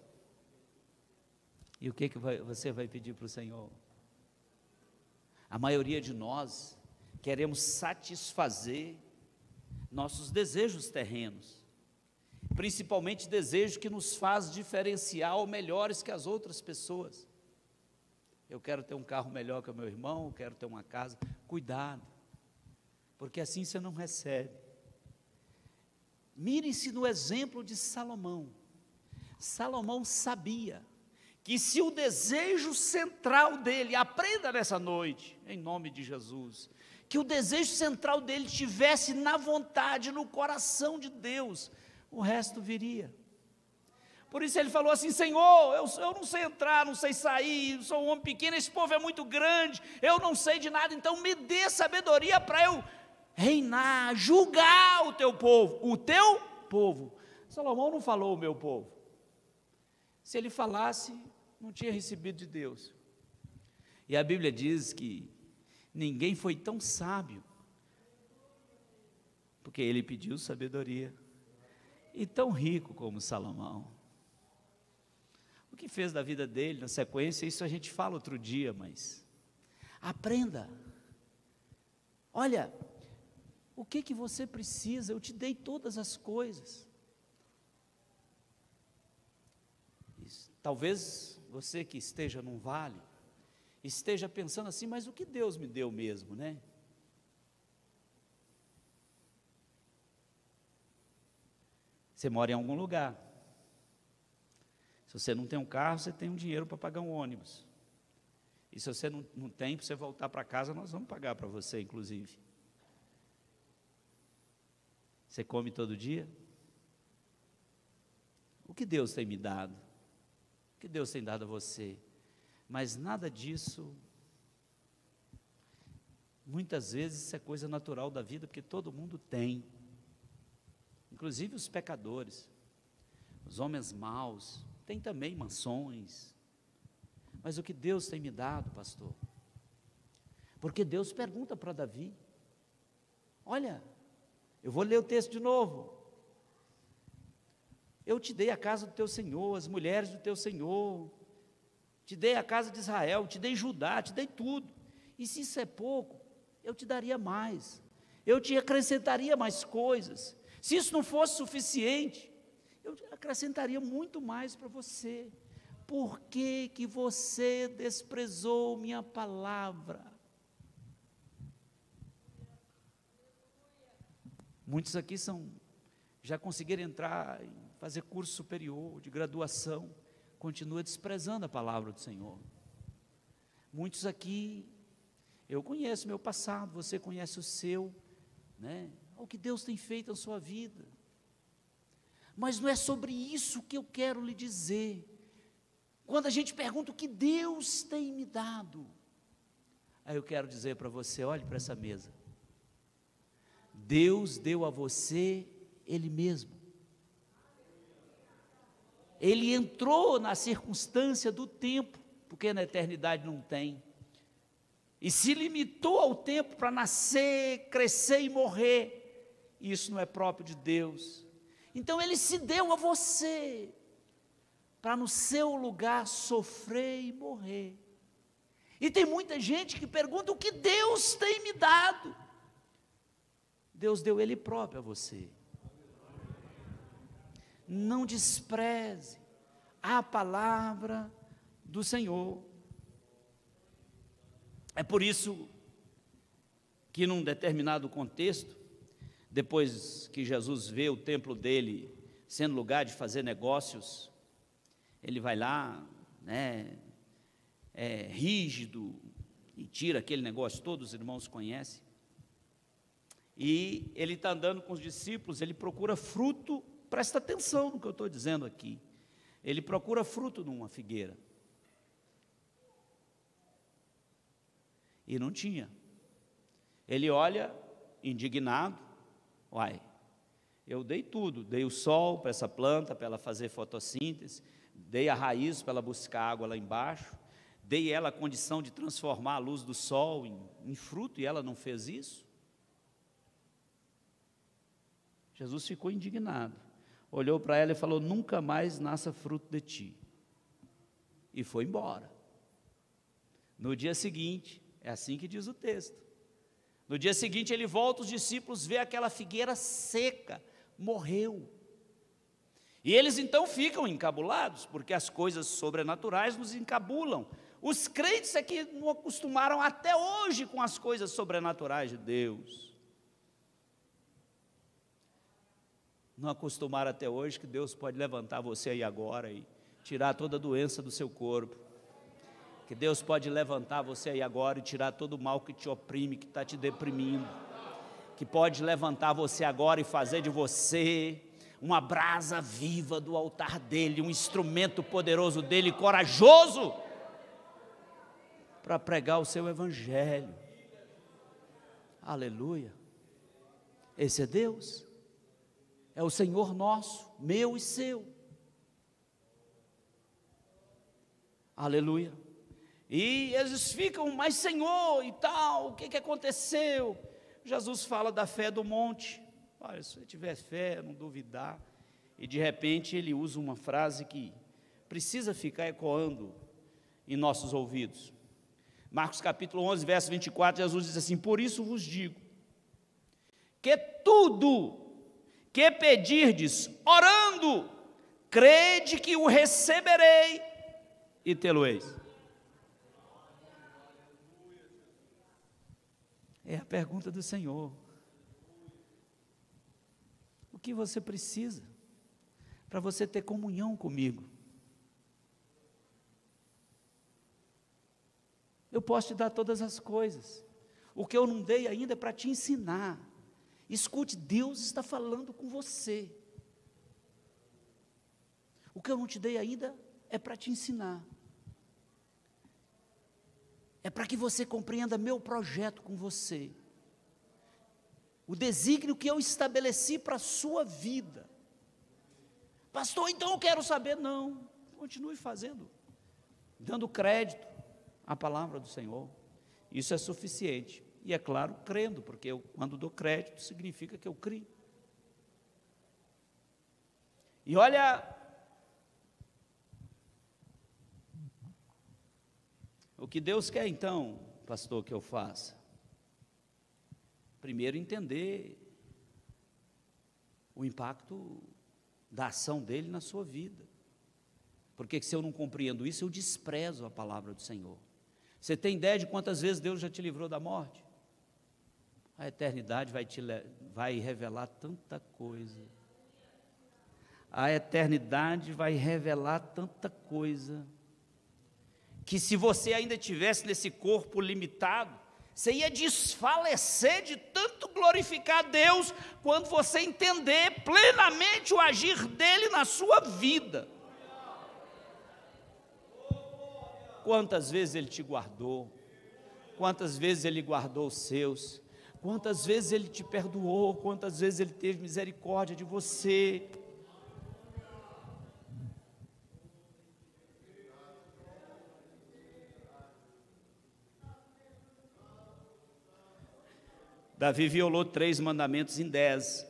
E o que você vai pedir para o Senhor? A maioria de nós queremos satisfazer nossos desejos terrenos, principalmente desejos que nos faz diferenciar ou melhores que as outras pessoas. Eu quero ter um carro melhor que o meu irmão, eu quero ter uma casa. Cuidado, porque assim você não recebe. Mire-se no exemplo de Salomão. Salomão sabia que se o desejo central dele, aprenda nessa noite, em nome de Jesus, que o desejo central dele estivesse na vontade, no coração de Deus, o resto viria. Por isso ele falou assim: Senhor, eu não sei entrar, não sei sair, sou um homem pequeno, esse povo é muito grande, eu não sei de nada, então me dê sabedoria para eu reinar, julgar o teu povo. Salomão não falou o meu povo. Se ele falasse, não tinha recebido de Deus. E a Bíblia diz que ninguém foi tão sábio, porque ele pediu sabedoria, e tão rico como Salomão. O que fez da vida dele, na sequência, isso a gente fala outro dia, mas aprenda. Olha, o que você precisa? Eu te dei todas as coisas. Talvez você que esteja num vale, esteja pensando assim: mas o que Deus me deu mesmo, né? Você mora em algum lugar. Se você não tem um carro, você tem um dinheiro para pagar um ônibus. E se você não tem, para você voltar para casa, nós vamos pagar para você, inclusive. Você come todo dia? O que Deus tem me dado? O que Deus tem dado a você? Mas nada disso, muitas vezes isso é coisa natural da vida, porque todo mundo tem, inclusive os pecadores, os homens maus, tem também mansões. Mas o que Deus tem me dado, pastor? Porque Deus pergunta para Davi, olha, eu vou ler o texto de novo. Eu te dei a casa do teu Senhor, as mulheres do teu Senhor, te dei a casa de Israel, te dei Judá, te dei tudo. E se isso é pouco, eu te daria mais, eu te acrescentaria mais coisas. Se isso não fosse suficiente, eu acrescentaria muito mais para você. Por que que você desprezou minha palavra? Muitos aqui já conseguiram entrar em fazer curso superior, de graduação, continua desprezando a palavra do Senhor. Muitos aqui, eu conheço meu passado, você conhece o seu, né? O que Deus tem feito na sua vida. Mas não é sobre isso que eu quero lhe dizer. Quando a gente pergunta o que Deus tem me dado, aí eu quero dizer para você, olhe para essa mesa. Deus deu a você Ele mesmo. Ele entrou na circunstância do tempo, porque na eternidade não tem, e se limitou ao tempo para nascer, crescer e morrer. Isso não é próprio de Deus. Então Ele se deu a você, para no seu lugar sofrer e morrer. E tem muita gente que pergunta: o que Deus tem me dado? Deus deu Ele próprio a você. Não despreze a palavra do Senhor. É por isso que num determinado contexto, depois que Jesus vê o templo dele sendo lugar de fazer negócios, ele vai lá, né, rígido, e tira aquele negócio, todos os irmãos conhecem, e ele está andando com os discípulos, ele procura fruto. Presta atenção no que eu estou dizendo aqui. Ele procura fruto numa figueira. E não tinha. Ele olha indignado. Uai, eu dei tudo. Dei o sol para essa planta, para ela fazer fotossíntese. Dei a raiz para ela buscar água lá embaixo. dei ela a condição de transformar a luz do sol em fruto, e ela não fez isso? Jesus ficou indignado, olhou para ela e falou: nunca mais nasça fruto de ti, e foi embora. No dia seguinte, é assim que diz o texto, no dia seguinte ele volta, os discípulos vê aquela figueira seca, morreu. E eles então ficam encabulados, porque as coisas sobrenaturais nos encabulam. Os crentes é que não acostumaram até hoje com as coisas sobrenaturais de Deus. Não acostumaram até hoje que Deus pode levantar você aí agora e tirar toda a doença do seu corpo. Que Deus pode levantar você aí agora e tirar todo o mal que te oprime, que está te deprimindo. Que pode levantar você agora e fazer de você uma brasa viva do altar dele, um instrumento poderoso dele, corajoso, para pregar o seu evangelho. Aleluia. Esse é Deus, é o Senhor nosso, meu e seu. Aleluia. E eles ficam: mas Senhor e tal, o que aconteceu? Jesus fala da fé do monte. Olha, se você tiver fé, não duvidar. E de repente ele usa uma frase que precisa ficar ecoando em nossos ouvidos. Marcos capítulo 11, verso 24, Jesus diz assim: por isso vos digo, que tudo que pedirdes, orando, crede que o receberei e tê-lo-eis. É a pergunta do Senhor. O que você precisa para você ter comunhão comigo? Eu posso te dar todas as coisas. O que eu não dei ainda é para te ensinar. Escute, Deus está falando com você. O que eu não te dei ainda é para te ensinar. É para que você compreenda meu projeto com você. O desígnio que eu estabeleci para a sua vida. Pastor, então eu quero saber. Não, continue fazendo, dando crédito à palavra do Senhor. Isso é suficiente. E é claro, crendo, porque eu, quando dou crédito, significa que eu crio. E olha, o que Deus quer então, pastor, que eu faça? Primeiro, entender o impacto da ação dele na sua vida. Porque se eu não compreendo isso, eu desprezo a palavra do Senhor. Você tem ideia de quantas vezes Deus já te livrou da morte? A eternidade vai revelar tanta coisa. A eternidade vai revelar tanta coisa, que se você ainda estivesse nesse corpo limitado, você ia desfalecer de tanto glorificar a Deus, quando você entender plenamente o agir dele na sua vida. Quantas vezes ele te guardou, quantas vezes ele guardou os seus, quantas vezes ele te perdoou, quantas vezes ele teve misericórdia de você. Davi violou 3 mandamentos em 10.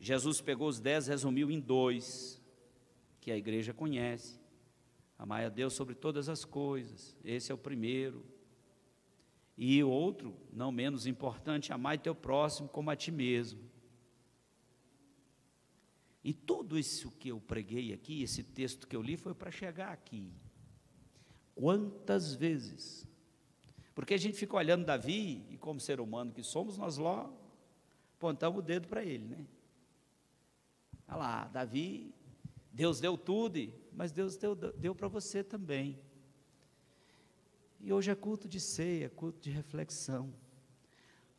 Jesus pegou os 10 e resumiu em 2, que a igreja conhece. Amai a Deus sobre todas as coisas, esse é o primeiro. E o outro, não menos importante, amai teu próximo como a ti mesmo. E tudo isso que eu preguei aqui, esse texto que eu li, foi para chegar aqui. Quantas vezes? Porque a gente fica olhando Davi, e como ser humano que somos, nós logo apontamos o dedo para ele, né? Olha lá, Davi, Deus deu tudo, mas Deus deu para você também. E hoje é culto de ceia, culto de reflexão.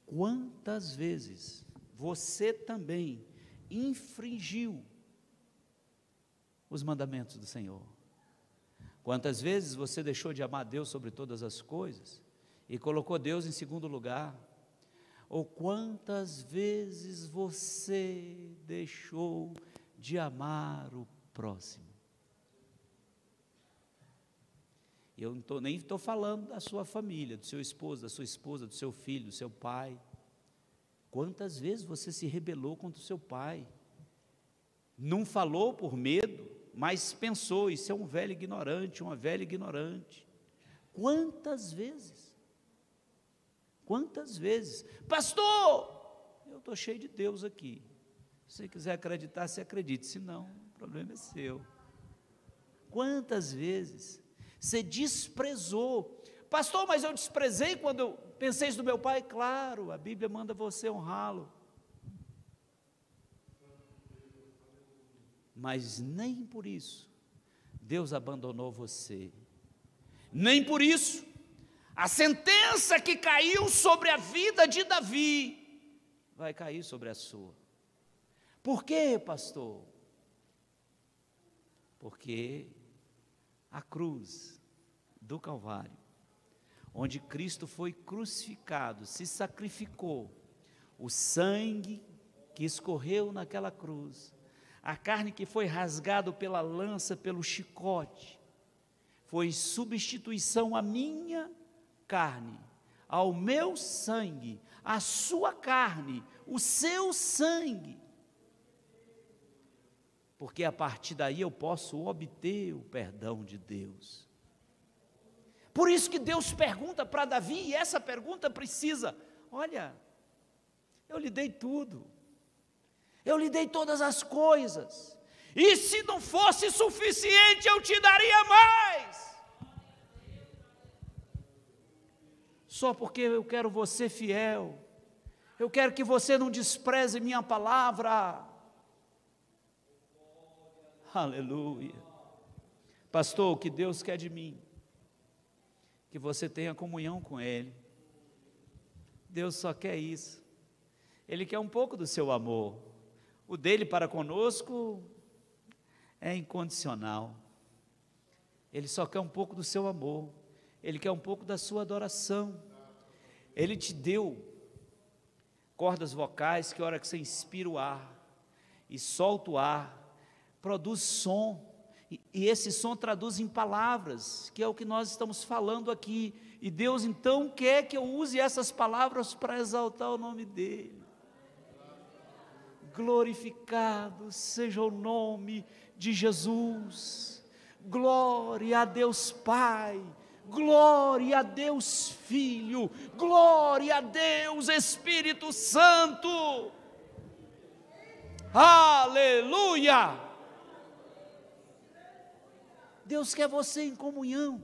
Quantas vezes você também infringiu os mandamentos do Senhor? Quantas vezes você deixou de amar Deus sobre todas as coisas e colocou Deus em segundo lugar? Ou quantas vezes você deixou de amar o próximo? que eu nem estou falando da sua família, do seu esposo, da sua esposa, do seu filho, do seu pai. Quantas vezes você se rebelou contra o seu pai? Não falou por medo, mas pensou, isso é um velho ignorante, uma velha ignorante. Quantas vezes? Quantas vezes? Pastor, eu estou cheio de Deus aqui. Se você quiser acreditar, você acredite, se não, o problema é seu. Quantas vezes você desprezou? Pastor, mas eu desprezei quando eu pensei isso do meu pai? Claro, a Bíblia manda você honrá-lo. Mas nem por isso Deus abandonou você. Nem por isso a sentença que caiu sobre a vida de Davi vai cair sobre a sua. Por quê, pastor? Porque a cruz do Calvário, onde Cristo foi crucificado, se sacrificou, o sangue que escorreu naquela cruz, a carne que foi rasgada pela lança, pelo chicote, foi substituição à minha carne, ao meu sangue, à sua carne, o seu sangue. Porque a partir daí eu posso obter o perdão de Deus. Por isso que Deus pergunta para Davi, e essa pergunta precisa, olha, eu lhe dei tudo, eu lhe dei todas as coisas, e se não fosse suficiente, eu te daria mais. Só porque eu quero você fiel, eu quero que você não despreze minha palavra. Aleluia. Pastor, o que Deus quer de mim? Que você tenha comunhão com Ele. Deus só quer isso. Ele quer um pouco do seu amor. O dele para conosco é incondicional. Ele só quer um pouco do seu amor. Ele quer um pouco da sua adoração. Ele te deu cordas vocais que a hora que você inspira o ar e solta o ar, produz som, e esse som traduz em palavras, que é o que nós estamos falando aqui, e Deus então quer que eu use essas palavras para exaltar o nome dEle. Glorificado seja o nome de Jesus, glória a Deus Pai, glória a Deus Filho, glória a Deus Espírito Santo, aleluia. Deus quer você em comunhão,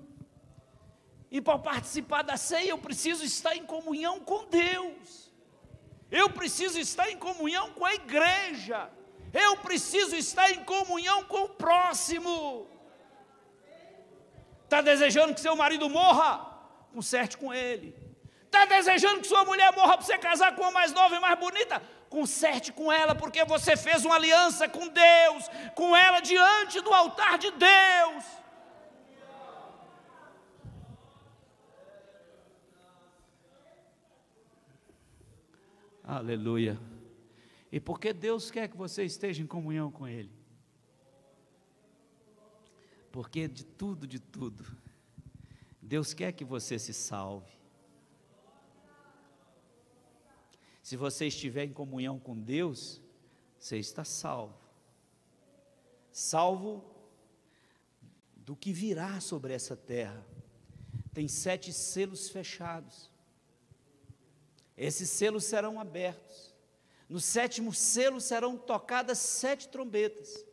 e para participar da ceia eu preciso estar em comunhão com Deus, eu preciso estar em comunhão com a igreja, eu preciso estar em comunhão com o próximo. Está desejando que seu marido morra? Conserte com ele. Está desejando que sua mulher morra para você casar com uma mais nova e mais bonita? Conserte com ela, porque você fez uma aliança com Deus, com ela diante do altar de Deus. Aleluia. E porque Deus quer que você esteja em comunhão com Ele? Porque de tudo, Deus quer que você se salve. Se você estiver em comunhão com Deus, você está salvo. Salvo do que virá sobre essa terra. Tem 7 selos fechados. Esses selos serão abertos. No 7º selo serão tocadas 7 trombetas.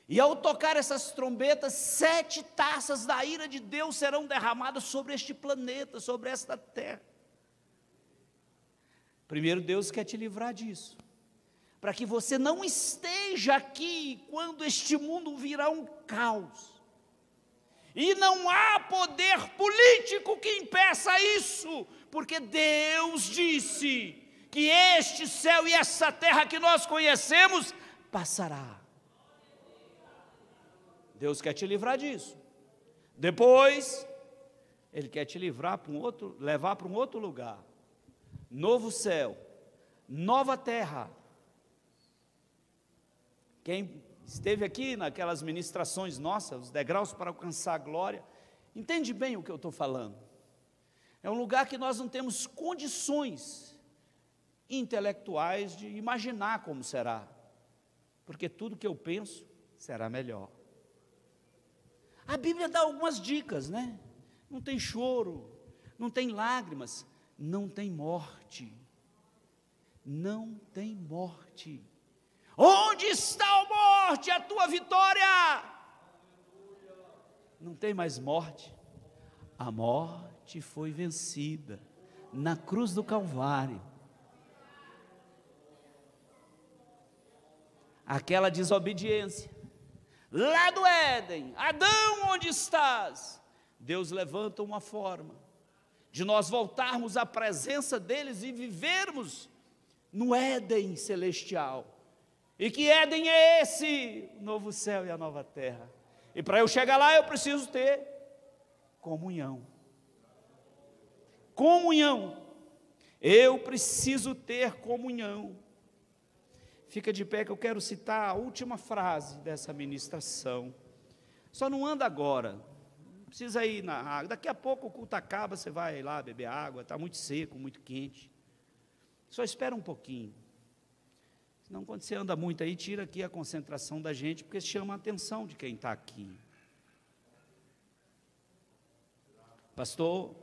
E ao tocar essas trombetas, 7 taças da ira de Deus serão derramadas sobre este planeta, sobre esta terra. Primeiro, Deus quer te livrar disso, para que você não esteja aqui quando este mundo virá um caos. E não há poder político que impeça isso, porque Deus disse que este céu e essa terra que nós conhecemos passará. Deus quer te livrar disso. Depois, Ele quer te livrar para levar para um outro lugar. Novo céu, nova terra. Quem esteve aqui naquelas ministrações nossas, os degraus para alcançar a glória, Entende bem o que eu estou falando? É um lugar que nós não temos condições intelectuais de imaginar como será, porque tudo que eu penso será melhor. A Bíblia dá algumas dicas, né? Não tem choro, não tem lágrimas, não tem morte. Não tem morte. Onde está a morte, a tua vitória? Não tem mais morte. A morte foi vencida na cruz do Calvário. Aquela desobediência, lá do Éden, Adão, onde estás? Deus levanta uma forma de nós voltarmos à presença deles e vivermos no Éden celestial. E que Éden é esse? O novo céu e a nova terra. E para eu chegar lá eu preciso ter comunhão. Comunhão. Eu preciso ter comunhão. Fica de pé que eu quero citar a última frase dessa ministração. Só não anda agora. Não precisa ir na água. Daqui a pouco o culto acaba, você vai lá beber água. Está muito seco, muito quente. Só espera um pouquinho. Senão, quando você anda muito aí, tira aqui a concentração da gente, porque chama a atenção de quem está aqui. Pastor,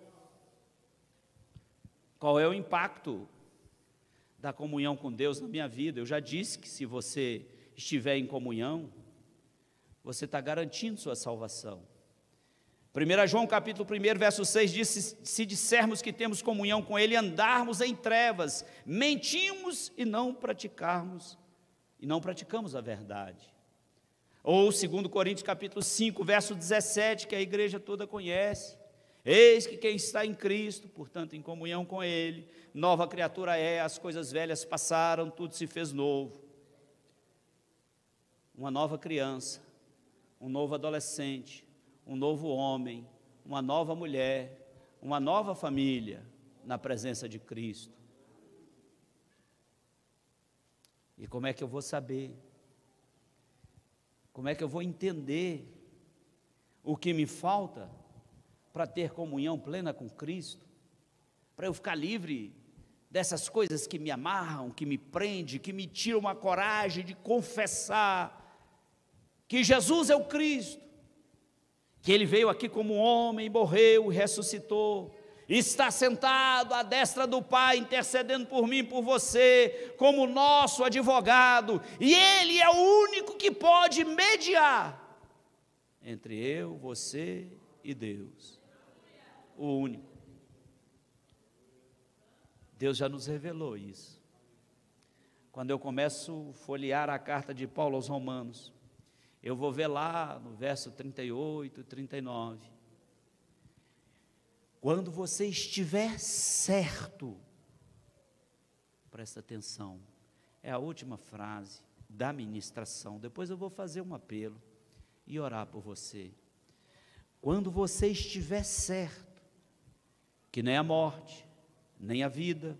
qual é o impacto da comunhão com Deus na minha vida? Eu já disse que se você estiver em comunhão, você está garantindo sua salvação. 1 João capítulo 1, verso 6 diz, se dissermos que temos comunhão com Ele, andarmos em trevas, mentimos e não praticamos a verdade. Ou 2 Coríntios capítulo 5, verso 17, que a igreja toda conhece, eis que quem está em Cristo, portanto em comunhão com Ele, nova criatura é, as coisas velhas passaram, tudo se fez novo. Uma nova criança, um novo adolescente, um novo homem, uma nova mulher, uma nova família na presença de Cristo. E como é que eu vou saber? Como é que eu vou entender o que me falta para ter comunhão plena com Cristo? Para eu ficar livre dessas coisas que me amarram, que me prendem, que me tiram a coragem de confessar que Jesus é o Cristo, que Ele veio aqui como homem, morreu e ressuscitou, está sentado à destra do Pai, intercedendo por mim e por você, como nosso advogado, e Ele é o único que pode mediar entre eu, você e Deus, o único. Deus já nos revelou isso. Quando eu começo a folhear a carta de Paulo aos Romanos, eu vou ver lá no verso 38, 39. Quando você estiver certo, presta atenção, é a última frase da ministração. Depois eu vou fazer um apelo e orar por você. Quando você estiver certo, que nem a morte, nem a vida,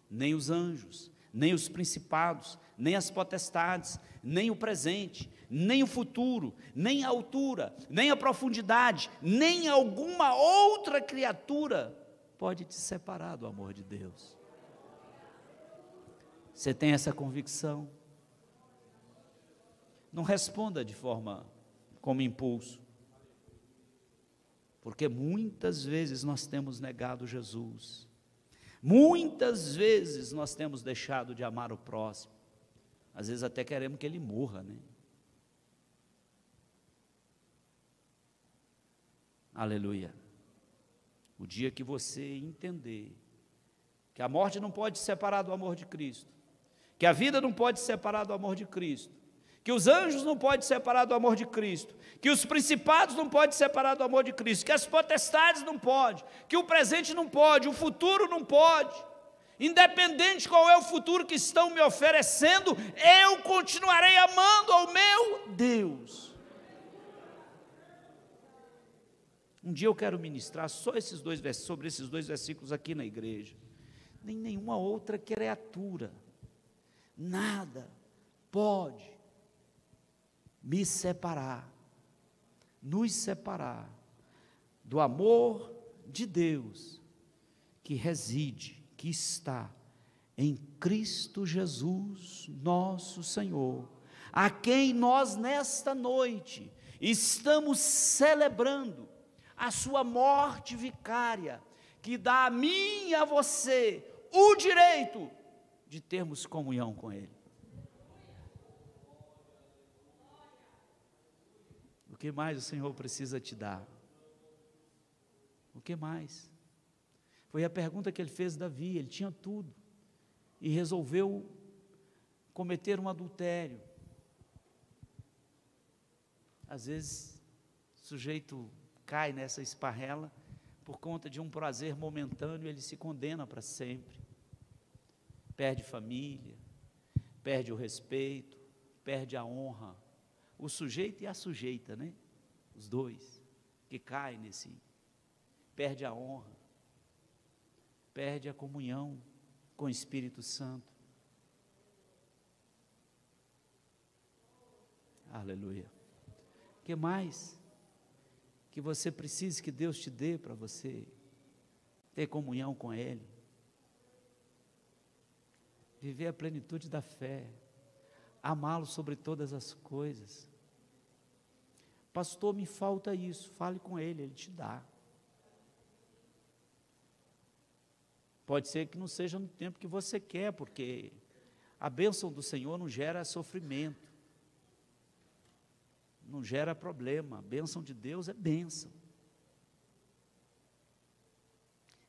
nem os anjos, nem os principados, nem as potestades, nem o presente, nem o futuro, nem a altura, nem a profundidade, nem alguma outra criatura pode te separar do amor de Deus. Você tem essa convicção? Não responda de forma como impulso, porque muitas vezes nós temos negado Jesus, muitas vezes nós temos deixado de amar o próximo, às vezes até queremos que ele morra, né? Aleluia. O dia que você entender que a morte não pode separar do amor de Cristo, que a vida não pode separar do amor de Cristo, que os anjos não podem separar do amor de Cristo, que os principados não podem separar do amor de Cristo, que as potestades não podem, que o presente não pode, o futuro não pode, independente qual é o futuro que estão me oferecendo, eu continuarei amando ao meu Deus. Um dia eu quero ministrar só sobre esses dois versículos aqui na igreja. Nem nenhuma outra criatura, nada pode nos separar do amor de Deus que reside, que está em Cristo Jesus, nosso Senhor, a quem nós nesta noite estamos celebrando a sua morte vicária, que dá a mim e a você o direito de termos comunhão com Ele. O que mais o Senhor precisa te dar? O que mais? Foi a pergunta que ele fez a Davi. Ele tinha tudo e resolveu cometer um adultério. Às vezes o sujeito cai nessa esparrela por conta de um prazer momentâneo, ele se condena para sempre, perde família, perde o respeito, perde a honra, o sujeito e a sujeita, né? Os dois que caem perde a honra, perde a comunhão com o Espírito Santo. Aleluia. O que mais que você precisa que Deus te dê para você ter comunhão com Ele? Viver a plenitude da fé, amá-lo sobre todas as coisas. Pastor, me falta isso. Fale com Ele, Ele te dá. Pode ser que não seja no tempo que você quer, porque a bênção do Senhor não gera sofrimento, não gera problema. A bênção de Deus é bênção.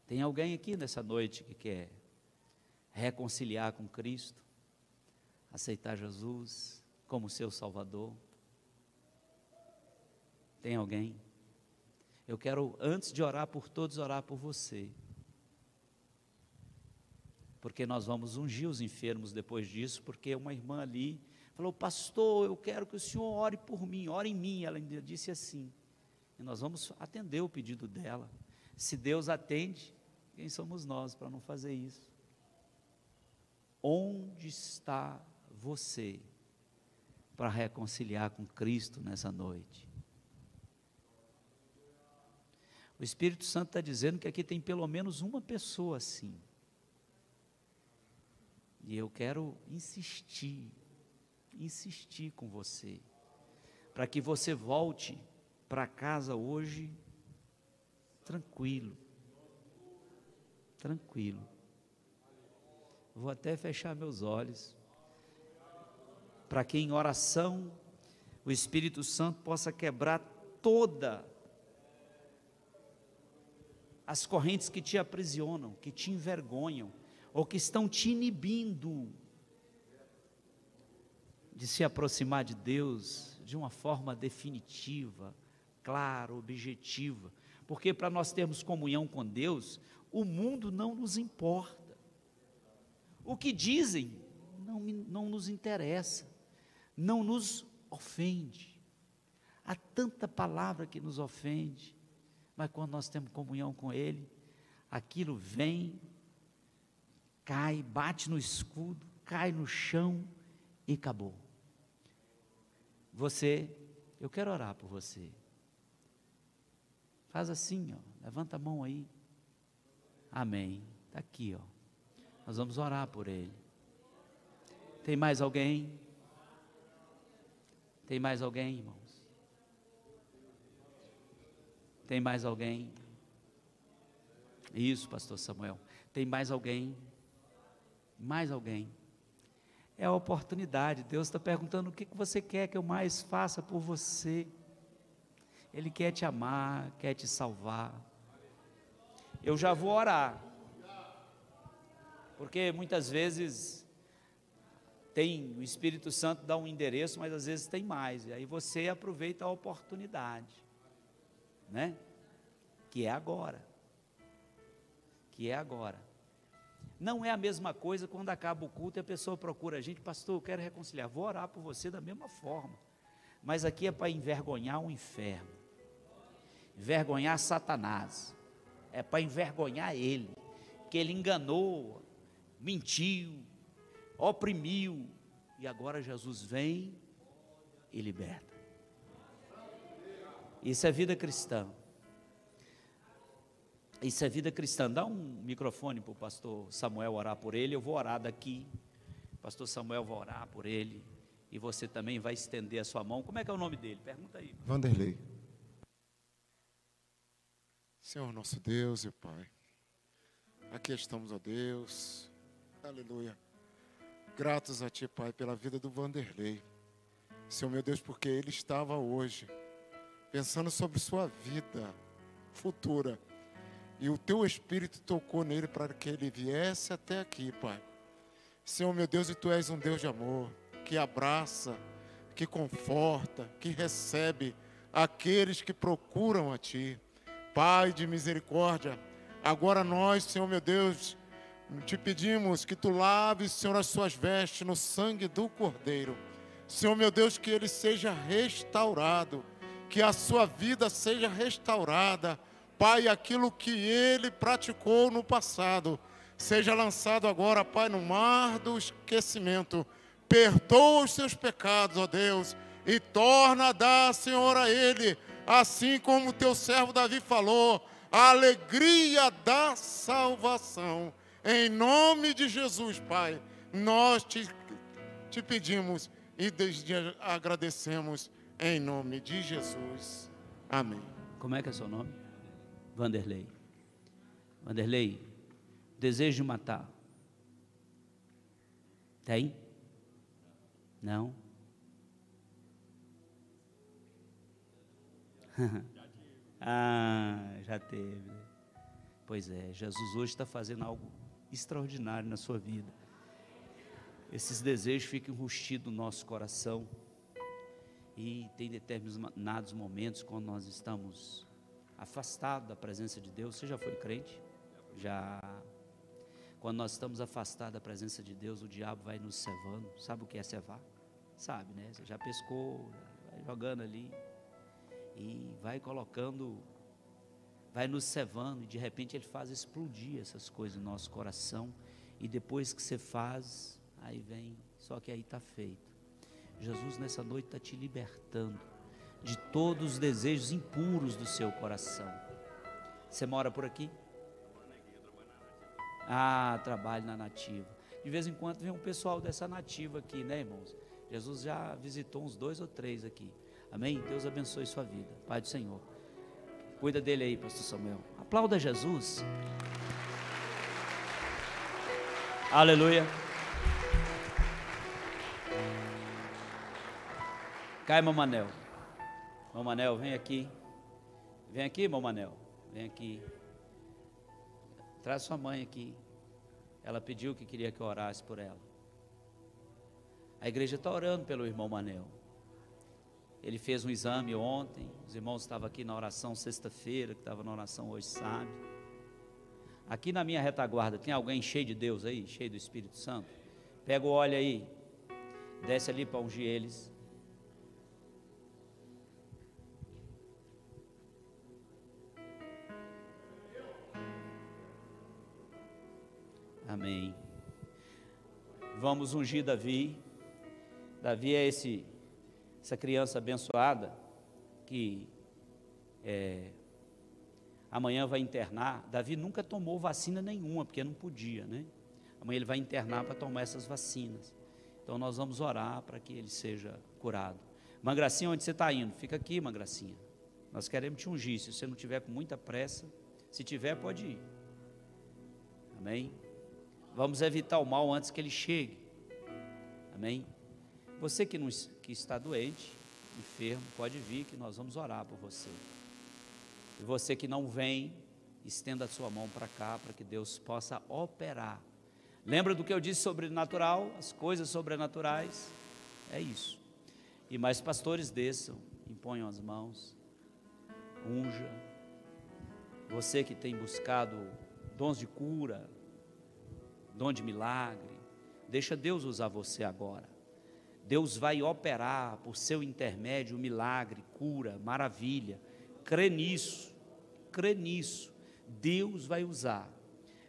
Tem alguém aqui nessa noite que quer reconciliar com Cristo, aceitar Jesus como seu Salvador? Tem alguém? Eu quero, antes de orar por todos, orar por você, porque nós vamos ungir os enfermos depois disso, porque uma irmã ali falou: pastor, eu quero que o senhor ore por mim, ore em mim. Ela ainda disse assim, e nós vamos atender o pedido dela. Se Deus atende, quem somos nós para não fazer isso? Onde está você para reconciliar com Cristo nessa noite? O Espírito Santo está dizendo que aqui tem pelo menos uma pessoa assim, e eu quero insistir com você, para que você volte para casa hoje tranquilo. Vou até fechar meus olhos, para que em oração o Espírito Santo possa quebrar todas as correntes que te aprisionam, que te envergonham, ou que estão te inibindo de se aproximar de Deus de uma forma definitiva, clara, objetiva. Porque para nós termos comunhão com Deus, o mundo não nos importa. O que dizem não nos interessa, não nos ofende. Há tanta palavra que nos ofende, mas quando nós temos comunhão com Ele, aquilo vem, cai, bate no escudo, cai no chão e acabou. Eu quero orar por você. Faz assim, levanta a mão aí. Amém. Está aqui, nós vamos orar por ele. Tem mais alguém? Tem mais alguém, irmãos? Tem mais alguém? Isso, pastor Samuel. Tem mais alguém? Mais alguém? É a oportunidade. Deus está perguntando: o que você quer que eu mais faça por você? Ele quer te amar, quer te salvar. Eu já vou orar, porque muitas vezes o Espírito Santo dá um endereço, mas às vezes tem mais, e aí você aproveita a oportunidade, né? Que é agora. Não é a mesma coisa quando acaba o culto e a pessoa procura a gente: pastor, eu quero reconciliar. Vou orar por você da mesma forma, mas aqui é para envergonhar o inferno, envergonhar Satanás, é para envergonhar ele, que ele enganou, mentiu, oprimiu, e agora Jesus vem e liberta. Isso é vida cristã. Isso é vida cristã. Dá um microfone para o pastor Samuel orar por ele. Eu vou orar daqui. O pastor Samuel vai orar por ele. E você também vai estender a sua mão. Como é que é o nome dele? Pergunta aí. Vanderlei. Senhor nosso Deus e Pai, aqui estamos, ó Deus, aleluia, gratos a Ti, Pai, pela vida do Vanderlei. Senhor meu Deus, porque ele estava hoje pensando sobre sua vida futura, e o Teu Espírito tocou nele para que ele viesse até aqui, Pai. Senhor meu Deus, e Tu és um Deus de amor, que abraça, que conforta, que recebe aqueles que procuram a Ti. Pai de misericórdia, agora nós, Senhor meu Deus, te pedimos que Tu laves, Senhor, as suas vestes no sangue do Cordeiro. Senhor meu Deus, que ele seja restaurado, que a sua vida seja restaurada. Pai, aquilo que ele praticou no passado, seja lançado agora, Pai, no mar do esquecimento. Perdoa os seus pecados, ó Deus, e torna a dar, Senhor, a ele, assim como o teu servo Davi falou, a alegria da salvação. Em nome de Jesus, Pai, nós te pedimos e desde agradecemos em nome de Jesus. Amém. Como é que é seu nome? Vanderlei. Vanderlei, desejo de matar. Tem? Não? Já teve. Pois é, Jesus hoje está fazendo algo extraordinário na sua vida. Esses desejos ficam enrustidos no nosso coração. E tem determinados momentos quando nós estamos afastados da presença de Deus. Você já foi crente? Já. Quando nós estamos afastados da presença de Deus, o diabo vai nos cevando. Sabe o que é cevar? Sabe, né? Você já pescou, vai jogando ali. E vai colocando, vai nos cevando, e de repente ele faz explodir essas coisas no nosso coração, e depois que você faz, aí vem, só que aí está feito. Jesus nessa noite está te libertando de todos os desejos impuros do seu coração. Você mora por aqui? Trabalho na Nativa. De vez em quando vem um pessoal dessa Nativa aqui, né, irmãos? Jesus já visitou uns 2 ou 3 aqui. Amém? Deus abençoe sua vida. Pai do Senhor. Cuida dele aí, pastor Samuel. Aplauda Jesus. Aleluia. Cai, Mamanel. Mamanel, vem aqui. Vem aqui, Mamanel. Vem aqui. Traz sua mãe aqui. Ela pediu que queria que eu orasse por ela. A igreja está orando pelo irmão Manel. Ele fez um exame ontem, os irmãos estavam aqui na oração sexta-feira, que estava na oração hoje sábado. Aqui na minha retaguarda, tem alguém cheio de Deus aí, cheio do Espírito Santo? Pega o óleo aí, desce ali para ungir eles. Amém. Vamos ungir Davi. Davi é essa criança abençoada que amanhã vai internar. Davi nunca tomou vacina nenhuma, porque não podia, né? Amanhã ele vai internar para tomar essas vacinas. Então nós vamos orar para que ele seja curado. Mangracinha, onde você está indo? Fica aqui, Mangracinha. Nós queremos te ungir. Se você não tiver com muita pressa, se tiver, pode ir. Amém? Vamos evitar o mal antes que ele chegue. Amém? Você que está doente, enfermo, pode vir que nós vamos orar por você. E você que não vem, estenda a sua mão para cá, para que Deus possa operar. Lembra do que eu disse sobrenatural? As coisas sobrenaturais, é isso. E mais pastores desçam, imponham as mãos, unja. Você que tem buscado dons de cura, dom de milagre, deixa Deus usar você agora. Deus vai operar por seu intermédio milagre, cura, maravilha. Crê nisso, crê nisso. Deus vai usar.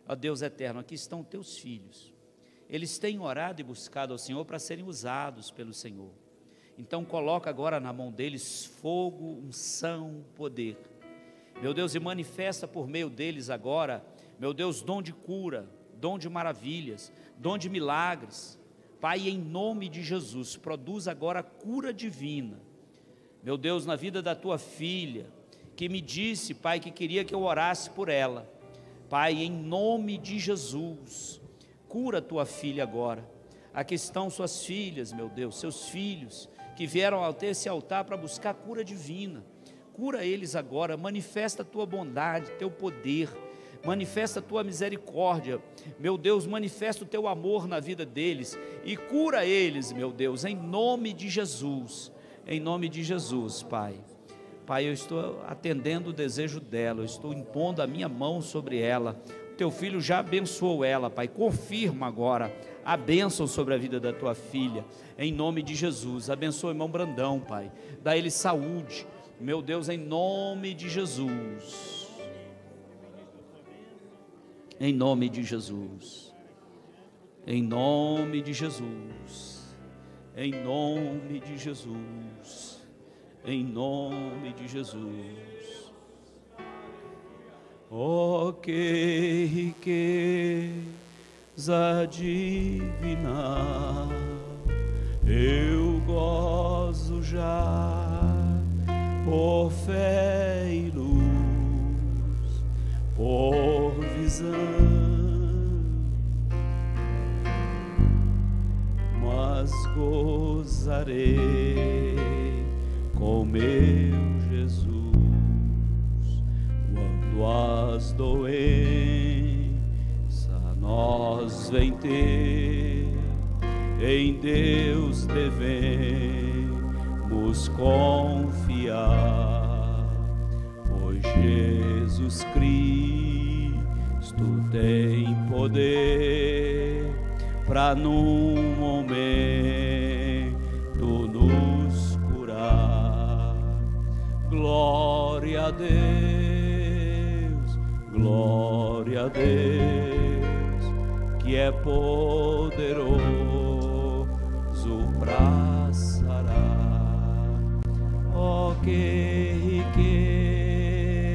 Ó Deus eterno, aqui estão teus filhos. Eles têm orado e buscado ao Senhor para serem usados pelo Senhor. Então coloca agora na mão deles fogo, unção, poder. meu Deus, e manifesta por meio deles agora, meu Deus, dom de cura, dom de maravilhas, dom de milagres. Pai, em nome de Jesus, produz agora cura divina, meu Deus, na vida da tua filha, que me disse, Pai, que queria que eu orasse por ela. Pai, em nome de Jesus, cura tua filha agora. Aqui estão suas filhas, meu Deus, seus filhos, que vieram até esse altar para buscar cura divina. Cura eles agora, manifesta a tua bondade, teu poder, manifesta a tua misericórdia, meu Deus, manifesta o teu amor na vida deles, e cura eles, meu Deus, em nome de Jesus, Pai. Pai, eu estou atendendo o desejo dela, eu estou impondo a minha mão sobre ela. Teu filho já abençoou ela, Pai, confirma agora a bênção sobre a vida da tua filha, em nome de Jesus. Abençoa o irmão Brandão, Pai, dá ele saúde, meu Deus, em nome de Jesus, em nome de Jesus, em nome de Jesus, em nome de Jesus, em nome de Jesus. Oh, que riqueza divina, eu gozo já por fé e luz, por visão, mas gozarei com meu Jesus, quando as doenças nós vem ter, em Deus devemos confiar, pois Jesus Cristo tem poder para num momento nos curar. Glória a Deus, glória a Deus, que é poderoso pra sarar. Oh, que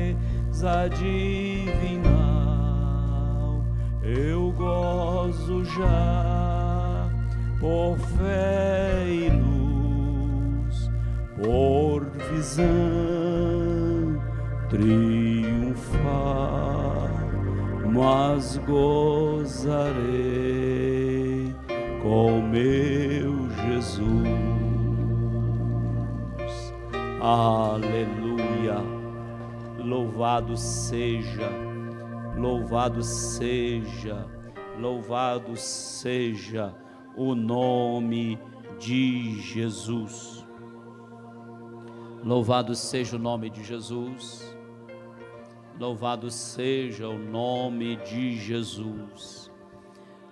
riqueza divinal, eu gozo já por fé e luz, por visão triunfar, mas gozarei com meu Jesus. Aleluia, louvado seja, louvado seja, louvado seja o nome de Jesus. Louvado seja o nome de Jesus, louvado seja o nome de Jesus,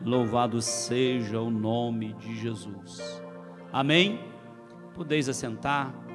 louvado seja o nome de Jesus. Amém? Podeis assentar.